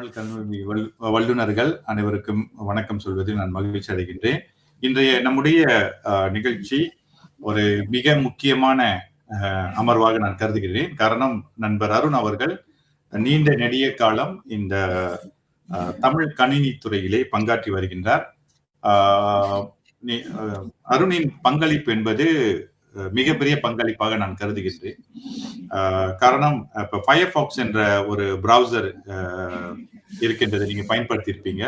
தமிழ் கல்வி வல்லுநர்கள் அனைவருக்கும் வணக்கம் சொல்வதில் நான் மகிழ்ச்சி அடைகின்றேன். இன்றைய நம்முடைய நிகழ்ச்சி ஒரு மிக முக்கியமான அமர்வாக நான் கருதுகிறேன். காரணம், நண்பர் அருண் அவர்கள் நீண்ட நெடிய காலம் இந்த தமிழ் கணினி துறையிலே பங்காற்றி வருகின்றார். அருணின் பங்களிப்பு என்பது மிகப்பெரிய பங்களிப்பாக நான் கருதுகின்றேன். காரணம், இப்ப ஃபயர்ஃபாக்ஸ் என்ற ஒரு பிரவுசர் இருக்கின்றது, நீங்க பயன்படுத்தி இருப்பீங்க.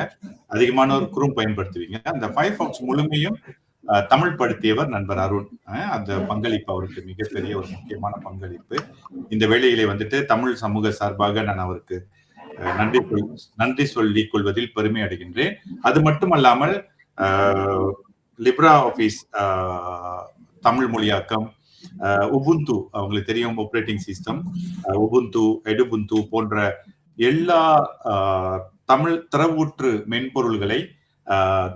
அதிகமானோர் குரோம் பயன்படுத்துவீங்க. அந்த ஃபயர்ஃபாக்ஸ் முழுமையும் தமிழ் படுத்தியவர் நண்பர் அருண். அந்த பங்களிப்பு அவருக்கு மிகப்பெரிய ஒரு முக்கியமான பங்களிப்பு. இந்த வேளையிலே வந்துட்டு தமிழ் சமூக சார்பாக நான் அவருக்கு நன்றி சொல்லிக் கொள்வதில் பெருமை அடைகின்றேன். அது மட்டுமல்லாமல் லிப்ரா ஆபீஸ் தமிழ் மொழியாக்கம், உபுந்து, அவங்களுக்கு தெரியும், ஆபரேட்டிங் சிஸ்டம், உபுந்து, எடுபுந்து போன்ற எல்லா தமிழ் திறவூற்று மென்பொருள்களை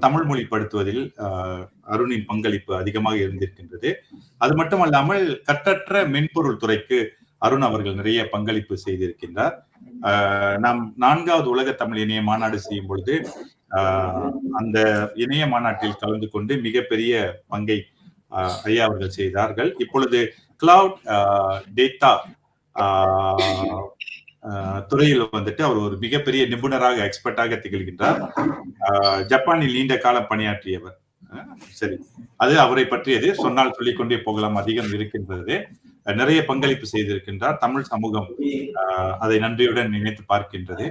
தமிழ் மொழிப்படுத்துவதில் அருணின் பங்களிப்பு அதிகமாக இருந்திருக்கின்றது. அது மட்டுமல்லாமல் கற்றற்ற மென்பொருள் துறைக்கு அருண் அவர்கள் நிறைய பங்களிப்பு செய்திருக்கின்றார். நாம் 4வது உலக தமிழ் இணைய மாநாடு செய்யும் பொழுது அந்த இணைய மாநாட்டில் கலந்து கொண்டு மிகப்பெரிய பங்கை ஐயா அவர்கள் செய்தார்கள். இப்பொழுது கிளவுட் டேட்டா துறையில் வந்துட்டு அவர் ஒரு மிகப்பெரிய நிபுணராக, எக்ஸ்பர்ட்டாக திகழ்கின்றார். ஜப்பானில் நீண்ட காலம் பணியாற்றியவர். சரி, அது அவரை பற்றியது, சொன்னால் சொல்லிக்கொண்டே போகலாம், அதிகம் இருக்கின்றது. நிறைய பங்களிப்பு செய்திருக்கின்றார். தமிழ் சமூகம் அதை நன்றியுடன் நினைத்து பார்க்கின்றது.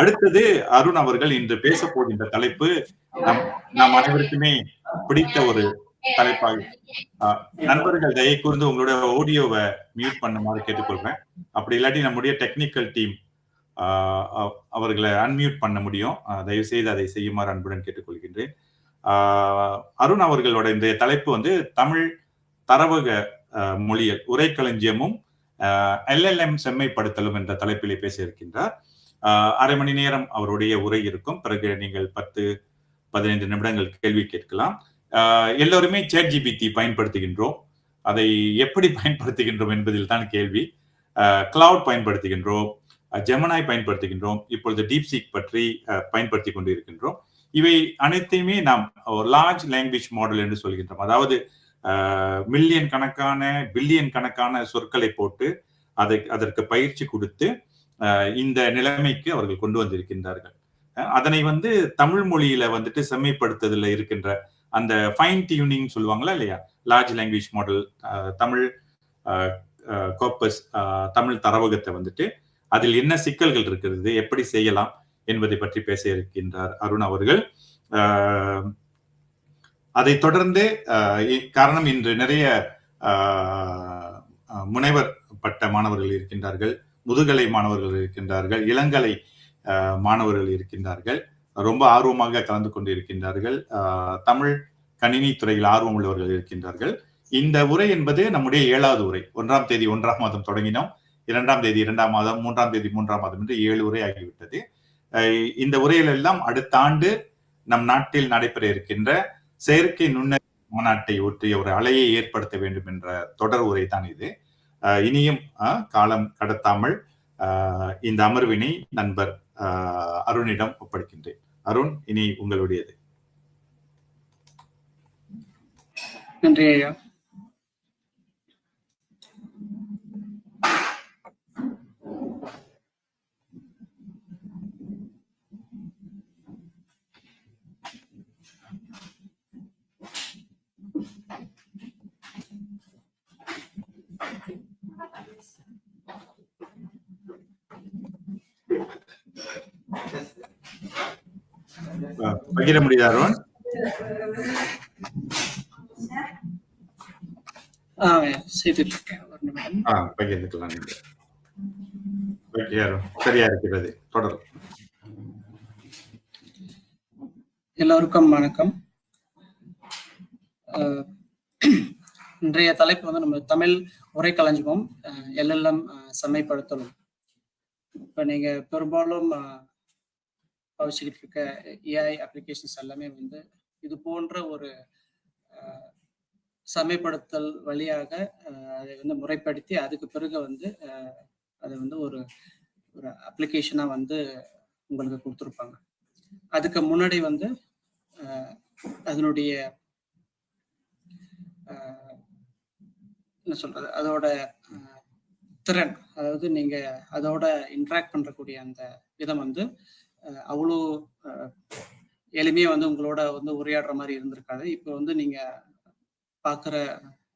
அடுத்தது, அருண் அவர்கள் இன்று பேச போகின்ற தலைப்பு நம் அனைவருக்குமே பிடித்த ஒரு தலைப்பாக. நண்பர்கள் தயவு கூர்ந்து உங்களுடைய ஆடியோவை மியூட் பண்ணுமாறு கேட்டுக்கொள்றேன். அப்படி இல்லாட்டி நம்முடைய டெக்னிக்கல் டீம் அவர்களை அன்மியூட் பண்ண முடியும். தயவு செய்து அதை செய்யுமாறு அன்புடன் கேட்டுக்கொள்கின்றேன். அருண் அவர்களோட இந்த தலைப்பு வந்து தமிழ் தரவக மொழியல் உரைக்களஞ்சியமும் LLM செம்மைப்படுத்தலும் என்ற தலைப்பிலே பேச இருக்கின்றார். அரை மணி நேரம் அவருடைய உரை இருக்கும். பிறகு நீங்கள் 10-15 நிமிடங்கள் கேள்வி கேட்கலாம். எல்லோருமே ChatGPT பயன்படுத்துகின்றோம். அதை எப்படி பயன்படுத்துகின்றோம் என்பதில் தான் கேள்வி. கிளவுட் பயன்படுத்துகின்றோம், ஜெமினாய் பயன்படுத்துகின்றோம், இப்பொழுது டீப்சீக் பற்றி பயன்படுத்தி கொண்டு இருக்கின்றோம். இவை அனைத்தையுமே நாம் லார்ஜ் லாங்குவேஜ் மாடல் என்று சொல்கின்றோம். அதாவது மில்லியன் கணக்கான, பில்லியன் கணக்கான சொற்களை போட்டு அதற்கு பயிற்சி கொடுத்து இந்த நிலைமைக்கு அவர்கள் கொண்டு வந்திருக்கின்றார்கள். அதனை வந்து தமிழ் மொழியில வந்துட்டு செம்மைப்படுத்துதல இருக்கின்ற அந்த ஃபைன் டியூனிங் சொல்லுவாங்களா இல்லையா, large language model, Tamil corpus, Tamil தரவகத்தை வந்துட்டு அதில் என்ன சிக்கல்கள் இருக்கிறது, எப்படி செய்யலாம் என்பதை பற்றி பேச இருக்கின்றார் அருண் அவர்கள். அதை தொடர்ந்து, காரணம் இன்று நிறைய முனைவர் பட்ட மாணவர்கள் இருக்கின்றார்கள், முதுகலை மாணவர்கள் இருக்கின்றார்கள், இளங்கலை மாணவர்கள் இருக்கின்றார்கள், ரொம்ப ஆர்வமாக கலந்து கொண்டு இருக்கின்றார்கள். தமிழ் கணினி துறையில் ஆர்வம் உள்ளவர்கள் இருக்கின்றார்கள். இந்த உரை என்பது நம்முடைய 7வது உரை. 1ஆம் தேதி 1ஆம் மாதம் தொடங்கினோம், 2ஆம் தேதி 2ஆம் மாதம், 3ஆம் தேதி 3ஆம் மாதம் என்று 7 உரை ஆகிவிட்டது. இந்த உரையில் எல்லாம் அடுத்த ஆண்டு நம் நாட்டில் நடைபெற இருக்கின்ற செயற்கை நுண்ணறிவு மாநாட்டை ஒற்றிய ஒரு அலையை ஏற்படுத்த வேண்டும் என்ற தொடர் உரை தான் இது. இனியும் காலம் கடத்தாமல் இந்த அமர்வினை நண்பர் அருணிடம் ஒப்படைக்கின்றேன். அருண், இனி உங்களுடையது. நன்றி ஐயா. பகிர முடியுதா அருண்? பகிர்ந்துக்கலாம் நீங்க. சரியா இருக்கிறது, தொடரும். எல்லோருக்கும் வணக்கம். இன்றைய தலைப்பு வந்து நம்ம தமிழ் உரைக்களஞ்சியமும் LLM செம்மைப்படுத்தலும். இப்ப நீங்க பெரும்பாலும் பவிச்சுக்கிட்டு இருக்க AI அப்ளிகேஷன்ஸ் எல்லாமே வந்து இது போன்ற ஒரு செம்மைப்படுத்தல் வழியாக அதை வந்து முறைப்படுத்தி அதுக்கு பிறகு வந்து அதை வந்து ஒரு அப்ளிகேஷனா வந்து உங்களுக்கு கொடுத்துருப்பாங்க. அதுக்கு முன்னாடி வந்து அதனுடைய என்ன சொல்றது, அதோட திறன், அதாவது நீங்க அதோட இன்ட்ராக்ட் பண்றக்கூடிய அந்த விதம் வந்து அவ்வளோ எளிமையா வந்து உங்களோட வந்து உரையாடுற மாதிரி இருந்திருக்காது. இப்போ வந்து நீங்க பார்க்குற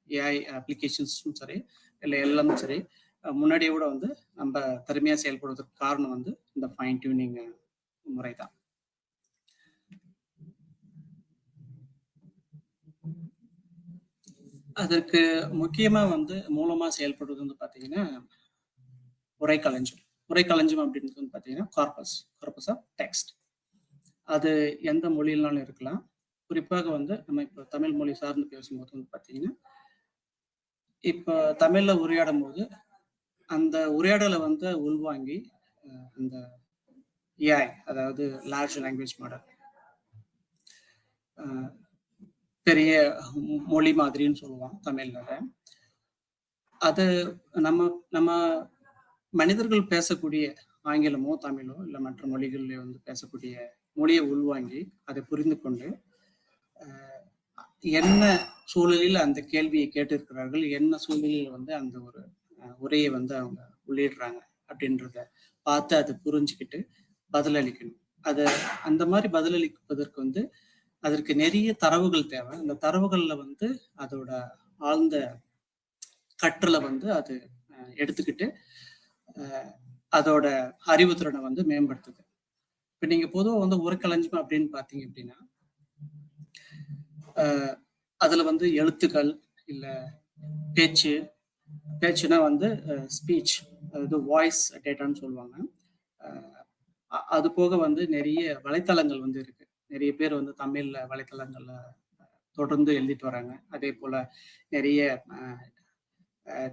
ஏஐ அப்ளிகேஷன்ஸும் சரி, இல்லை எல்லாமே சரி, முன்னாடியை விட வந்து நம்ம திறமையா செயல்படுவதற்கு காரணம் வந்து இந்த ஃபைன் டியூனிங் முறை தான். அதற்கு முக்கியமா வந்து மூலமா செயல்படுவது வந்து பார்த்தீங்கன்னா உரைக்களஞ்சியம். உரைக்களஞ்சியம் அப்படின்றது வந்து பார்த்தீங்கன்னா கார்பஸ் ஆஃப் டெக்ஸ்ட். அது எந்த மொழியினாலும் இருக்கலாம். குறிப்பாக வந்து நம்ம இப்போ தமிழ் மொழி சார்ந்து பேசும்போது வந்து பார்த்தீங்கன்னா, இப்போ தமிழ்ல உரையாடும் போது அந்த உரையாடலை வந்து உள்வாங்கி அந்த ஏஐ, அதாவது லார்ஜ் லாங்குவேஜ் மாடல், பெரிய மொழி மாதிரின்னு சொல்லுவோம் தமிழ்ல. அது நம்ம மனிதர்கள் பேசக்கூடிய ஆங்கிலமோ தமிழோ இல்லை மற்ற மொழிகளில் வந்து பேசக்கூடிய மொழியை உள்வாங்கி அதை புரிந்து கொண்டு என்ன சூழலில் அந்த கேள்வியை கேட்டிருக்கிறார்கள், என்ன சூழலில் வந்து அந்த ஒரு உரையை வந்து அவங்க உள்ளிடுறாங்க அப்படின்றத பார்த்து அதை புரிஞ்சுக்கிட்டு பதிலளிக்கணும். அதை அந்த மாதிரி பதிலளிப்பதற்கு வந்து அதற்கு நிறைய தரவுகள் தேவை. அந்த தரவுகள்ல வந்து அதோட ஆழ்ந்த கற்றலை வந்து அது எடுத்துக்கிட்டு அதோட அறிவுத்திறனை வந்து மேம்படுத்துது. இப்ப நீங்க பொதுவாக வந்து உரைக்களஞ்சியம் அப்படின்னு பார்த்தீங்க அப்படின்னா, அதுல வந்து எழுத்துக்கள் இல்ல பேச்சுனா வந்து ஸ்பீச், அதாவது வாய்ஸ் டேட்டான்னு சொல்லுவாங்க. அது போக வந்து நிறைய வலைத்தளங்கள் வந்து இருக்கு. நிறைய பேர் வந்து தமிழ்ல வலைத்தளங்கள்ல தொடர்ந்து எழுதிட்டு வராங்க. அதே போல நிறைய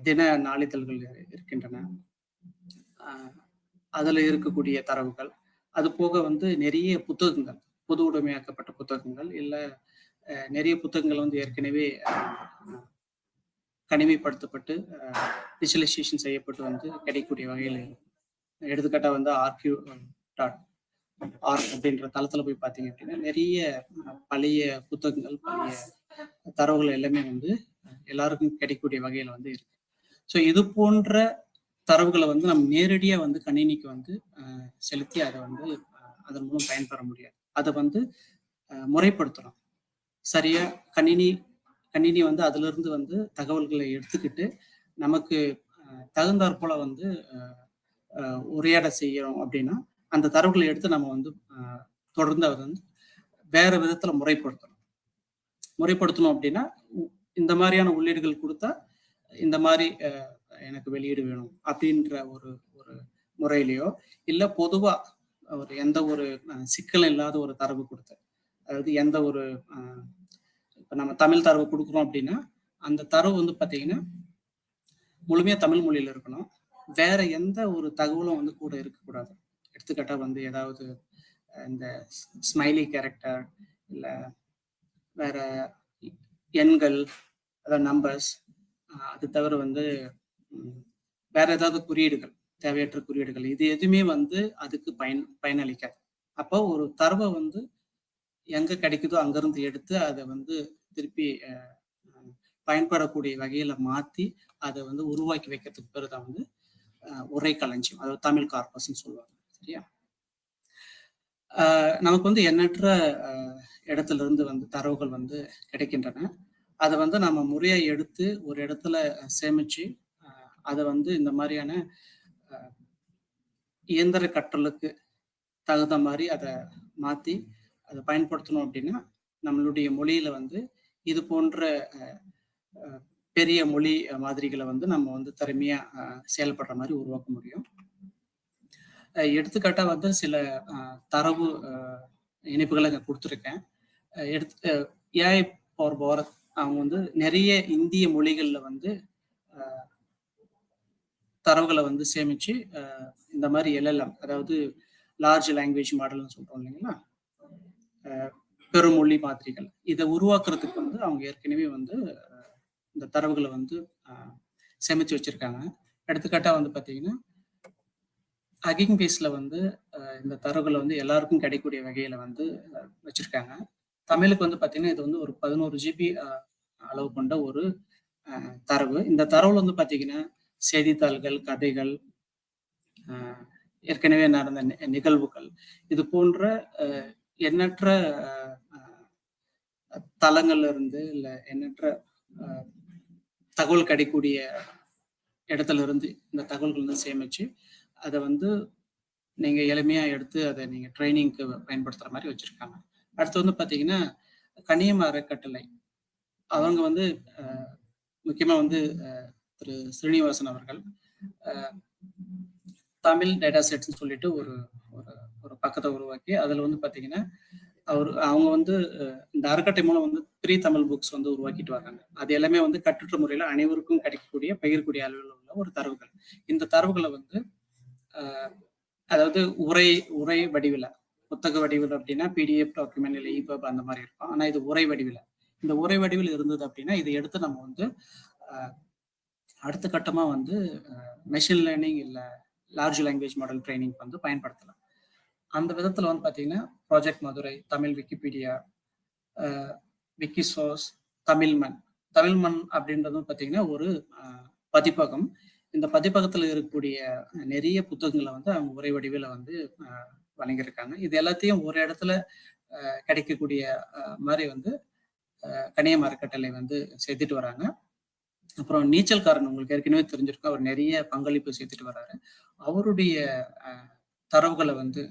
தின நாளிதழ்கள் இருக்கின்றன. அதுல இருக்கக்கூடிய தரவுகள், அது போக வந்து நிறைய புத்தகங்கள், பொது உடைமையாக்கப்பட்ட புத்தகங்கள், இல்லை நிறைய புத்தகங்கள் வந்து ஏற்கனவே கணிமைப்படுத்தப்பட்டு டிஜிட்டலைசேஷன் செய்யப்பட்டு வந்து கிடைக்கக்கூடிய வகையில் இருக்கும். எடுத்துக்காட்டா வந்து archive.org அப்படின்ற தளத்துல போய் பார்த்தீங்க அப்படின்னா நிறைய பழைய புத்தகங்கள், பழைய தரவுகள் எல்லாமே வந்து எல்லாருக்கும் கிடைக்கக்கூடிய வகையில வந்து இருக்கு. ஸோ இது போன்ற தரவுகளை வந்து நம்ம நேரடியாக வந்து கணினிக்கு வந்து செலுத்தி அதை வந்து அதன் மூலம் பயன்பெற முடியாது. அதை வந்து முறைப்படுத்தணும். சரியா கணினி வந்து அதுல இருந்து வந்து தகவல்களை எடுத்துக்கிட்டு நமக்கு தகுந்தாற் போல வந்து உரையாட செய்யறோம் அப்படின்னா அந்த தரவுகளை எடுத்து நம்ம வந்து தொடர்ந்து அதை வந்து வேற விதத்துல முறைப்படுத்தணும் அப்படின்னா இந்த மாதிரியான உள்ளீடுகள் கொடுத்தா இந்த மாதிரி எனக்கு வெளியீடு வேணும் அப்படின்ற ஒரு முறையிலையோ, இல்ல பொதுவா ஒரு எந்த ஒரு சிக்கல் இல்லாத ஒரு தரவு கொடுத்த, அதாவது எந்த ஒரு இப்ப நம்ம தமிழ் தரவு கொடுக்குறோம் அப்படின்னா அந்த தரவு வந்து பாத்தீங்கன்னா முழுமையா தமிழ் மொழியில இருக்கணும். வேற எந்த ஒரு தகவலும் வந்து கூட இருக்கக்கூடாது. எடுத்துக்காட்டா வந்து ஏதாவது இந்த ஸ்மைலி கேரக்டர் இல்ல வேற எண்கள், அதாவது நம்பர்ஸ், அது தவிர வந்து வேற ஏதாவது குறியீடுகள், தேவையற்ற குறியீடுகள், இது எதுவுமே வந்து அதுக்கு பயனளிக்காது. அப்போ ஒரு தரவை வந்து எங்க கிடைக்குதோ அங்கிருந்து எடுத்து அதை வந்து திருப்பி பயன்படக்கூடிய வகையில மாத்தி அதை வந்து உருவாக்கி வைக்கிறதுக்கு பேரு தான் வந்து உரைக்களஞ்சியம், அதாவது தமிழ் கார்பஸ்ன்னு சொல்லுவாங்க. சரியா? நமக்கு வந்து எண்ணற்ற இடத்துல இருந்து வந்து தரவுகள் வந்து கிடைக்கின்றன. அதை வந்து நம்ம முறையா எடுத்து ஒரு இடத்துல சேமிச்சு அதை வந்து இந்த மாதிரியான இயந்திர கற்றலுக்கு தகுந்த மாதிரி அதை மாத்தி அதை பயன்படுத்தணும் அப்படின்னா நம்மளுடைய மொழியில வந்து இது போன்ற பெரிய மொழி மாதிரிகளை வந்து நம்ம வந்து திறமையா செயல்படுற மாதிரி உருவாக்க முடியும். எடுத்துக்காட்டா வந்து சில தரவு இணைப்புகளை கொடுத்துருக்கேன். ஏஐ பவர் பாரத் அவங்க வந்து நிறைய இந்திய மொழிகள்ல வந்து தரவுகளை வந்து சேமிச்சு இந்த மாதிரி LLM, அதாவது லார்ஜ் லாங்குவேஜ் மாடல்னு சொல்றோம் இல்லைங்களா, பெருமொழி மாதிரிகள், இதை உருவாக்குறதுக்கு வந்து அவங்க ஏற்கனவே வந்து இந்த தரவுகளை வந்து சேமிச்சு வச்சிருக்காங்க. எடுத்துக்காட்டா வந்து பாத்தீங்கன்னா ஹக்கிங் பேஸ்ல வந்து இந்த தரவுகள வந்து எல்லாருக்கும் கிடைக்கக்கூடிய வகையில வந்து வச்சிருக்காங்க. தமிழுக்கு வந்து பார்த்தீங்கன்னா, இது வந்து ஒரு 11 ஜிபி அளவு கொண்ட ஒரு தரவு. இந்த தரவுல வந்து பார்த்தீங்கன்னா, செய்தித்தாள்கள், கதைகள், அ ஏற்கனவே நடந்த நிகழ்வுகள், இது போன்ற அ எண்ணற்ற அ தளங்கள்ல இருந்து, இல்ல எண்ணற்ற அ தகவல் கிடைக்கக்கூடிய இடத்துல இருந்து இந்த தகவல்கள் வந்து சேமிச்சு, அத வந்து நீங்க எளிமையா எடுத்து அத நீங்க ட்ரெய்னிங்க்கு பயன்படுத்துற மாரி வச்சிருக்காங்க. அடுத்து வந்து பார்த்தீங்கன்னா, கணியம அறக்கட்டளை. அவங்க வந்து அ முக்கியமா வந்து அ திரு ஸ்ரீனிவாசன் அவர்கள், அ தமிழ் டேட்டா செட்ஸ்ன்னு சொல்லிட்டு ஒரு ஒரு ஒரு பக்கத்த உருவாக்கி, அதுல வந்து பார்த்தீங்கன்னா, அவங்க வந்து இந்த அறக்கட்டளை மூலம் வந்து ப்ரீ தமிழ் புக்ஸ் வந்து உருவாக்கிட்டு வர்றாங்க. அது எல்லாமே வந்து கட்டுற்ற முறையில அனைவருக்கும் கிடைக்கக்கூடிய, பகிரக்கூடிய அளவில உள்ள ஒரு தரவுகள். இந்த தரவுகள வந்து அ அதாவது உரை உரை வடிவில, புத்தக வடிவில அப்டின்னா பிடிஎஃப் டாக்குமெண்ட் இல்ல இபுப் அந்த மாரி இருக்கும். ஆனா இது உரை வடிவில. இந்த உரை வடிவில இருந்தது அப்டின்னா, இத எடுத்து நம்ம வந்து அ அடுத்த கட்டமா வந்து மெஷின் லேர்னிங் இல்ல லார்ஜ் லாங்குவேஜ் மாடல் ட்ரெய்னிங் வந்து பயன்படுத்தலாம். அந்த விதத்துல வந்து பார்த்தீங்கன்னா, ப்ராஜெக்ட் மதுரை, தமிழ் விக்கிபீடியா, அ விக்கிசோர்ஸ், தமிழ்மன். தமிழ்மன் அப்படின்றதும் பார்த்தீங்கன்னா, ஒரு அ பதிப்பகம். இந்த பதிப்பகத்துல இருக்கக்கூடிய நெறைய புத்தகங்கள வந்து அவங்க உரை வடிவில வந்து அ வழங்கியிருக்காங்க. இது எல்லாத்தையும் ஒரு இடத்துல கிடைக்கக்கூடிய மாரி வந்து கணியம் அறக்கட்டளை வந்து சேர்த்துட்டு வராங்க. அப்புறம் நீச்சல்காரன் உங்களுக்கு ஏற்கனவே தெரிஞ்சிருக்கும். அவர் நெறைய பங்களிப்பு சேர்த்துட்டு வராரு. அவருடைய அ தரவுகள வந்து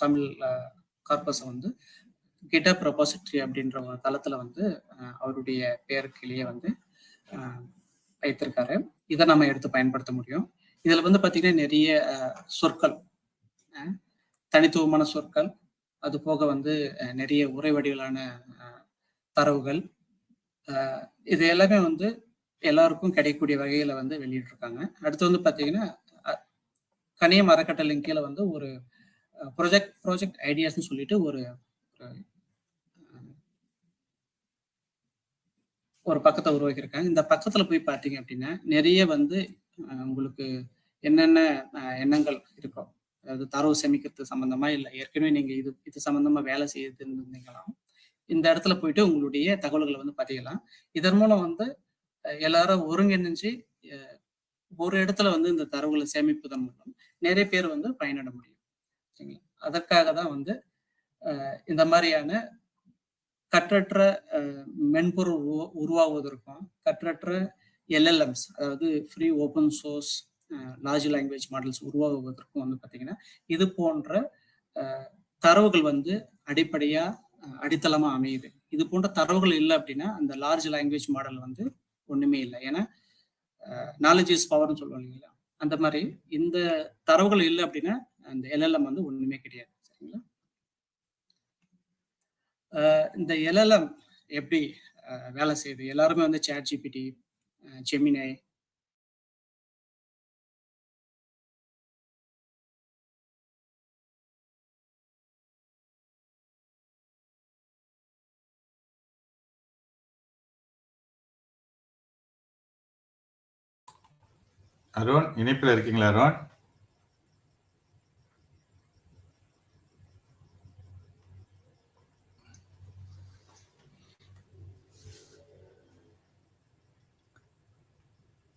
தமிழ் கார்பஸ வந்து GitHub ரெபாசிட்டரி அப்படின்ற ஒரு தளத்துல வந்து அவருடைய பெயர் கீழயே வந்து அ வைத்திருக்காரு. இத நம்ம எடுத்து பயன்படுத்த முடியும். இதுல வந்து பார்த்தீங்கன்னா, நெறைய சொற்கள், அ தனித்துவமான சொற்கள், அது போக வந்து நெறைய உரை வடிவிலான அ தரவுகள், அ இது எல்லாமே வந்து எல்லாருக்கும் கிடைக்கக்கூடிய வகையில வந்து வெளியிட்டிருக்காங்க. அடுத்து வந்து பார்த்தீங்கன்னா, அ கணியம் அறக்கட்டளையின் கீழ வந்து ஒரு ப்ராஜெக்ட் ப்ராஜெக்ட் ஐடியாஸ்ன்னு சொல்லிட்டு ஒரு ஒரு பக்கத்த உருவாக்கியிருக்காங்க. இந்த பக்கத்துல போய் பார்த்தீங்க அப்டின்னா, நெறைய வந்து உங்களுக்கு என்னென்ன எண்ணங்கள் இருக்கோ, அதாவது தரவு சேமிக்கிறது சம்மந்தமா, இல்ல ஏற்கனவே நீங்க இது இது சம்மந்தமா வேலை செய்து இருந்தீங்களா, இந்த இடத்துல போயிட்டு உங்களுடைய தகவல்கள வந்து பதியலாம். இதன் மூலம் வந்து எல்லாரும் ஒருங்கிணைஞ்சு அ ஒரு இடத்துல வந்து இந்த தரவுகள சேமிப்பதன் மூலம் நெறைய பேர் வந்து பயனட முடியும். சரிங்களா? அதற்காக தான் வந்து இந்த மாரியான கற்றற்ற அ மென்பொருள் உருவாகுவதற்கும், கற்றற்ற எல்எல்எம்ஸ் அதாவது free open source large language models உருவாகுவதற்கும் வந்து பார்த்தீங்கன்னா, இது போன்ற அ தரவுகள் வந்து அடிப்படையா அடித்தளமா அமையுது. இது போன்ற தரவுகள் இல்ல அப்டின்னா, அந்த லார்ஜ் லாங்குவேஜ் மாடல் வந்து ஒண்ணுமே இல்ல. ஏன்னா, நாலேட்ஜ் இஸ் பவர்ன்னு சொல்லுவோம் இல்லைங்களா? அந்த மாரி இந்த தரவுகள் இல்ல அப்டின்னா, அந்த எல்எல்எம் வந்து ஒண்ணுமே கிடையாது. சரிங்களா? இந்த எல்எல்எம் எப்படி வேலை செய்யுது? எல்லாருமே வந்து ChatGPT, Gemini அருண், இணைப்பில் இருக்கீங்களா அருண்?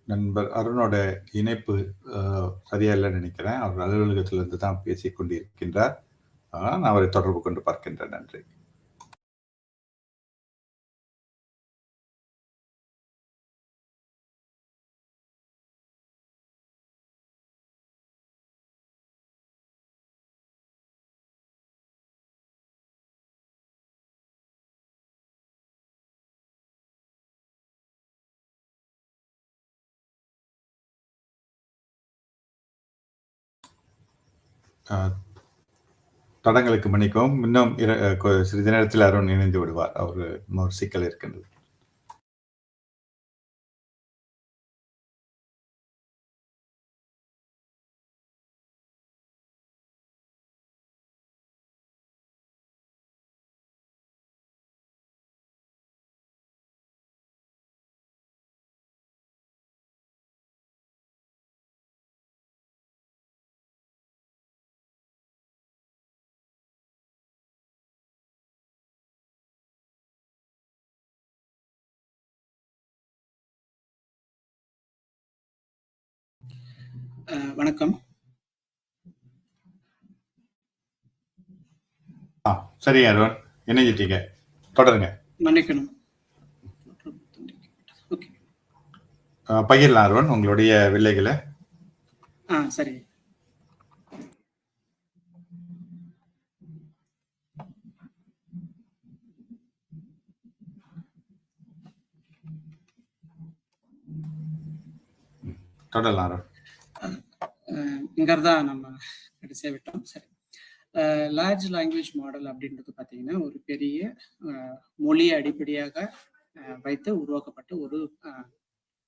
நண்பர் அருணோட இணைப்பு சரியா இல்லைன்னு நினைக்கிறேன். அவர் அலுவலகத்திலிருந்து தான் பேசிக் கொண்டிருக்கின்றார். நான் அவரை தொடர்பு கொண்டு பார்க்கின்றேன். நன்றி. தடங்களுக்கு மன்னிக்கவும். இன்னும் சிறிது நேரத்தில் அருண் இணைந்து விடுவார். அவரு இன்னொரு சிக்கல் இருக்கின்றது. வணக்கம். சரி அருண், இணைஞ்சிட்டீங்க, தொடருங்க. மன்னிக்கணும். ஓகே. பகிரலாம் அருண் உங்களுடைய வில்லைகளை. சரி. தொடரலாம் அருண். இங்கதான் நம்ம கடைசியா விட்டோம். சரி. லார்ஜ் லாங்குவேஜ் மாடல் அப்படின்றது பார்த்தீங்கன்னா ஒரு பெரிய மொழியை அடிப்படையாக வைத்து உருவாக்கப்பட்ட ஒரு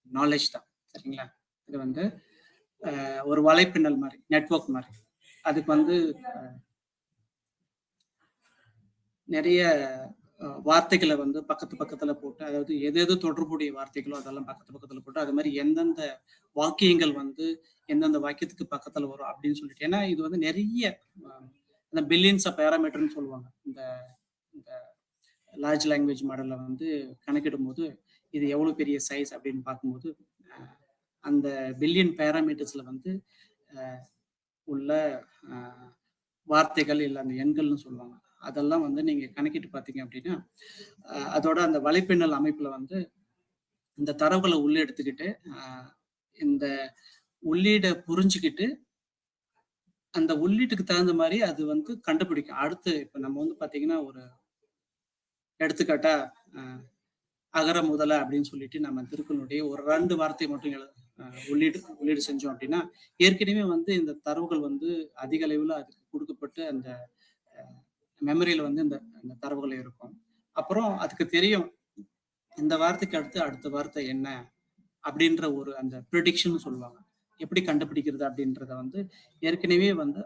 நாலேஜ் தான். சரிங்களா? இது வந்து ஒரு வலைப்பின்னல் மாதிரி, நெட்வொர்க் மாதிரி. அதுக்கு வந்து நிறைய வார்த்தைகளை வந்து பக்கத்துல போட்டு, அதாவது எது தொடர்புடைய வார்த்தைகளோ அதெல்லாம் பக்கத்துல போட்டு, அது மாதிரி எந்தெந்த வாக்கியங்கள் வந்து எந்தெந்த வாக்கியத்துக்கு பக்கத்துல வரும் அப்படின்னு சொல்லிட்டு. ஏன்னா இது வந்து நிறைய இந்த பில்லியன்ஸ் ஆஃப் பேராமீட்டர்னு சொல்லுவாங்க. இந்த இந்த லார்ஜ் லாங்குவேஜ் மாடல்ல வந்து கணக்கிடும் போது இது எவ்வளவு பெரிய சைஸ் அப்படின்னு பார்க்கும்போது அந்த பில்லியன் பேராமீட்டர்ஸ்ல வந்து உள்ள வார்த்தைகள் இல்லை அந்த எண்கள்னு சொல்லுவாங்க. அதெல்லாம் வந்து நீங்க கணக்கிட்டு பார்த்தீங்க அப்படின்னா அதோட அந்த வலைப்பின்னல் அமைப்புல வந்து இந்த தரவுகளை உள்ள எடுத்துக்கிட்டு இந்த உள்ளீடை புரிஞ்சுக்கிட்டு அந்த உள்ளீட்டுக்கு தகுந்த மாதிரி அது வந்து கண்டுபிடிக்கும். அடுத்து இப்ப நம்ம வந்து பாத்தீங்கன்னா ஒரு எடுத்துக்காட்டா அகர முதல அப்படின்னு சொல்லிட்டு நம்ம திருக்குறளுடைய ஒரு 2 வார்த்தை மட்டும் உள்ளீடு செஞ்சோம் அப்படின்னா ஏற்கனவே வந்து இந்த தரவுகள் வந்து அதிக அளவில் அதுக்கு கொடுக்கப்பட்டு அந்த மெமரியில வந்து இந்த தரவுகள் இருக்கும். அப்புறம் அதுக்கு தெரியும் இந்த வார்த்தைக்கு அடுத்த வார்த்தை என்ன அப்படின்ற ஒரு அந்த ப்ரெடிக்ஷன் சொல்லுவாங்க. எப்படி கண்டுபிடிக்கிறது அப்படின்றத வந்து ஏற்கனவே வந்து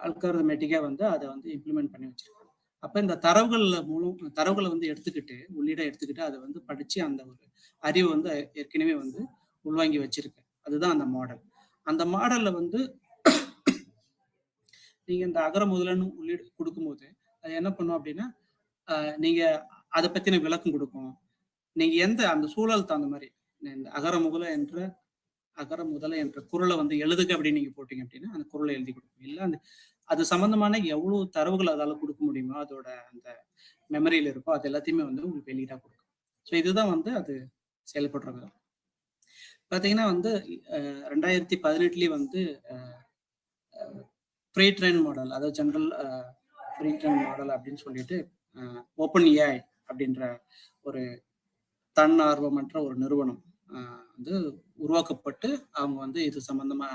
அல்காரிதமேட்டிக்கா வந்து அதை வந்து இம்ப்ளிமெண்ட் பண்ணி வச்சிருக்காங்க. அப்ப இந்த தரவுகளை வந்து எடுத்துக்கிட்டு உள்ளீடை எடுத்துக்கிட்டு அதை வந்து படிச்சு அந்த ஒரு அறிவு வந்து ஏற்கனவே வந்து உள்வாங்கி வச்சிருக்கு. அதுதான் அந்த மாடல். அந்த மாடல்ல வந்து நீங்க இந்த அகர முதலன்னு உள்ளீடு கொடுக்கும்போது அது என்ன பண்ணும் அப்படின்னா நீங்க அதை பத்தின விளக்கம் கொடுக்கும். நீங்க அந்த சூழல் தகுந்த மாதிரி இந்த அகர முதல என்ற குறளை வந்து எழுதுக அப்படின்னு நீங்க போட்டீங்க அப்படின்னா அந்த குறளை எழுதி கொடுக்கும். இல்லை அது சம்பந்தமான எவ்வளவு தரவுகள் அதால கொடுக்க முடியுமோ அதோட அந்த மெமரியில இருக்கோ அது எல்லாத்தையுமே வந்து உங்களுக்கு வெளியீடா கொடுக்கும். ஸோ இதுதான் வந்து அது செயல்படுற விதம். பார்த்தீங்கன்னா வந்து 2018 வந்து ஃப்ரீ ட்ரெயின் மாடல், அதாவது ஜெனரல் ஃப்ரீ ட்ரெயின் மாடல் அப்படின்னு சொல்லிட்டு ஓப்பன் ஏஐ அப்படின்ற ஒரு தன்னார்வமற்ற ஒரு நிறுவனம் வந்து உருவாக்கப்பட்டு அவங்க வந்து இது சம்பந்தமா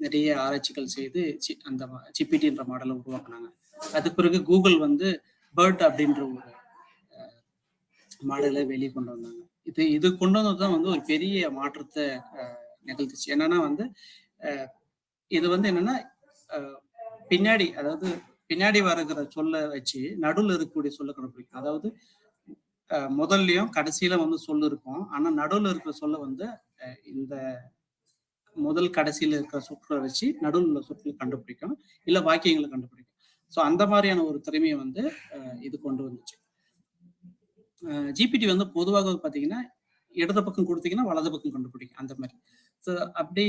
நிறைய ஆராய்ச்சிகள் செய்து அந்த ஜிபிடின்ற மாடலை உருவாக்குனாங்க. அது பிறகு கூகுள் வந்து பேர்ட் அப்படின்ற ஒரு மாடலை வெளியே கொண்டு வந்தாங்க. இது கொண்டு வந்ததுதான் வந்து ஒரு பெரிய மாற்றத்தை நிகழ்த்துச்சு. என்னன்னா வந்து இது வந்து என்னன்னா பின்னாடி வருகிற சொல்ல வச்சு நடுவில் இருக்கக்கூடிய சொல்ல கண்டுபிடிக்கும். அதாவது முதல்லயும் கடைசியில வந்து சொல்லு இருக்கும். ஆனா நடுவில் இருக்கிற சொல்ல வந்து இந்த முதல் கடைசியில இருக்கிற சொற்களை வச்சு நடுவில் உள்ள சொற்களை கண்டுபிடிக்கும், இல்ல வாக்கியங்களை கண்டுபிடிக்கும். ஸோ அந்த மாதிரியான ஒரு திறமையை வந்து இது கொண்டு வந்துச்சு. ஜிபிடி வந்து பொதுவாக பார்த்தீங்கன்னா இடது பக்கம் கொடுத்தீங்கன்னா வலது பக்கம் கண்டுபிடிக்கும் அந்த மாதிரி. ஸோ அப்படி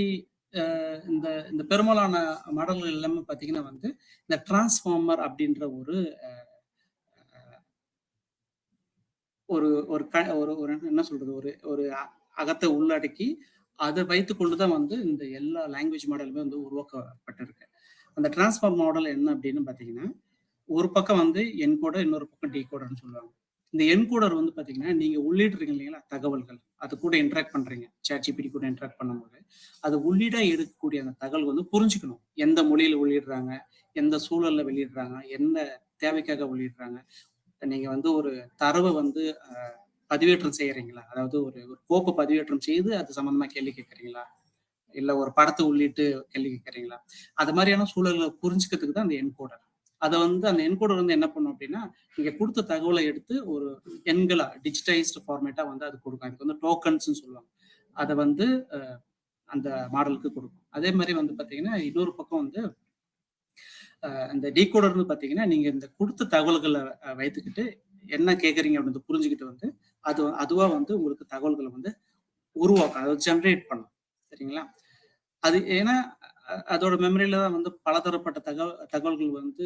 இந்த பெரும்பாலான மாடல்கள் எல்லாமே பார்த்தீங்கன்னா வந்து இந்த டிரான்ஸ்ஃபார்மர் அப்படின்ற ஒரு என்ன சொல்றது ஒரு அகத்தை உள்ளடக்கி அதை வைத்து கொண்டுதான் வந்து இந்த எல்லா லாங்குவேஜ் மாடலுமே வந்து உருவாக்கப்பட்டிருக்கு. அந்த டிரான்ஸ்ஃபார்ம் மாடல் என்ன அப்படின்னு பார்த்தீங்கன்னா ஒரு பக்கம் வந்து என்கோடர், இன்னொரு பக்கம் டிகோடர்னு சொல்லுவாங்க. இந்த என்கோடர் வந்து பாத்தீங்கன்னா நீங்க உள்ளிடுறீங்க இல்லைங்களா தகவல்கள், அது கூட இன்டராக்ட் பண்றீங்க, ChatGPT கூட இன்டராக்ட் பண்ணும்போது அது உள்ளீடா எடுக்கக்கூடிய அந்த தகவல் வந்து புரிஞ்சுக்கணும். எந்த மொழியில உள்ளிடுறாங்க, எந்த சூழல்ல வெளியிடுறாங்க, என்ன தேவைக்காக உள்ளிடுறாங்க. நீங்க வந்து ஒரு தரவை வந்து பதிவேற்றம் செய்யறீங்களா, அதாவது ஒரு கோப்பை பதிவேற்றம் செய்து அது சம்பந்தமா கேள்வி கேட்கறீங்களா, இல்ல ஒரு படத்தை உள்ளிட்டு கேள்வி கேட்கறீங்களா, அது மாதிரியான சூழல்களை புரிஞ்சுக்கிறதுக்கு தான் அந்த என்கோடர். அதை வந்து அந்த என்கோடர் வந்து என்ன பண்ணும் அப்படின்னா நீங்க கொடுத்த தகவலை எடுத்து ஒரு எண்களா டிஜிட்டைஸ்டு ஃபார்மேட்டா வந்து அது கொடுக்கும். அதுக்கு வந்து டோக்கன்ஸ் சொல்லுவாங்க. அதை வந்து அந்த மாடலுக்கு கொடுக்கும். அதே மாதிரி வந்து பாத்தீங்கன்னா இன்னொரு பக்கம் வந்து அந்த டீகோடர்னு பாத்தீங்கன்னா நீங்க இந்த கொடுத்த தகவல்களை வைத்துக்கிட்டு என்ன கேட்குறீங்க அப்படின்னு புரிஞ்சுக்கிட்டு வந்து அதுவா வந்து உங்களுக்கு தகவல்களை வந்து உருவாக்கும், அதாவது ஜென்ரேட் பண்ணும். சரிங்களா? அது ஏன்னா அதோட மெமரியில தான் வந்து பலதரப்பட்ட தகவல்கள் வந்து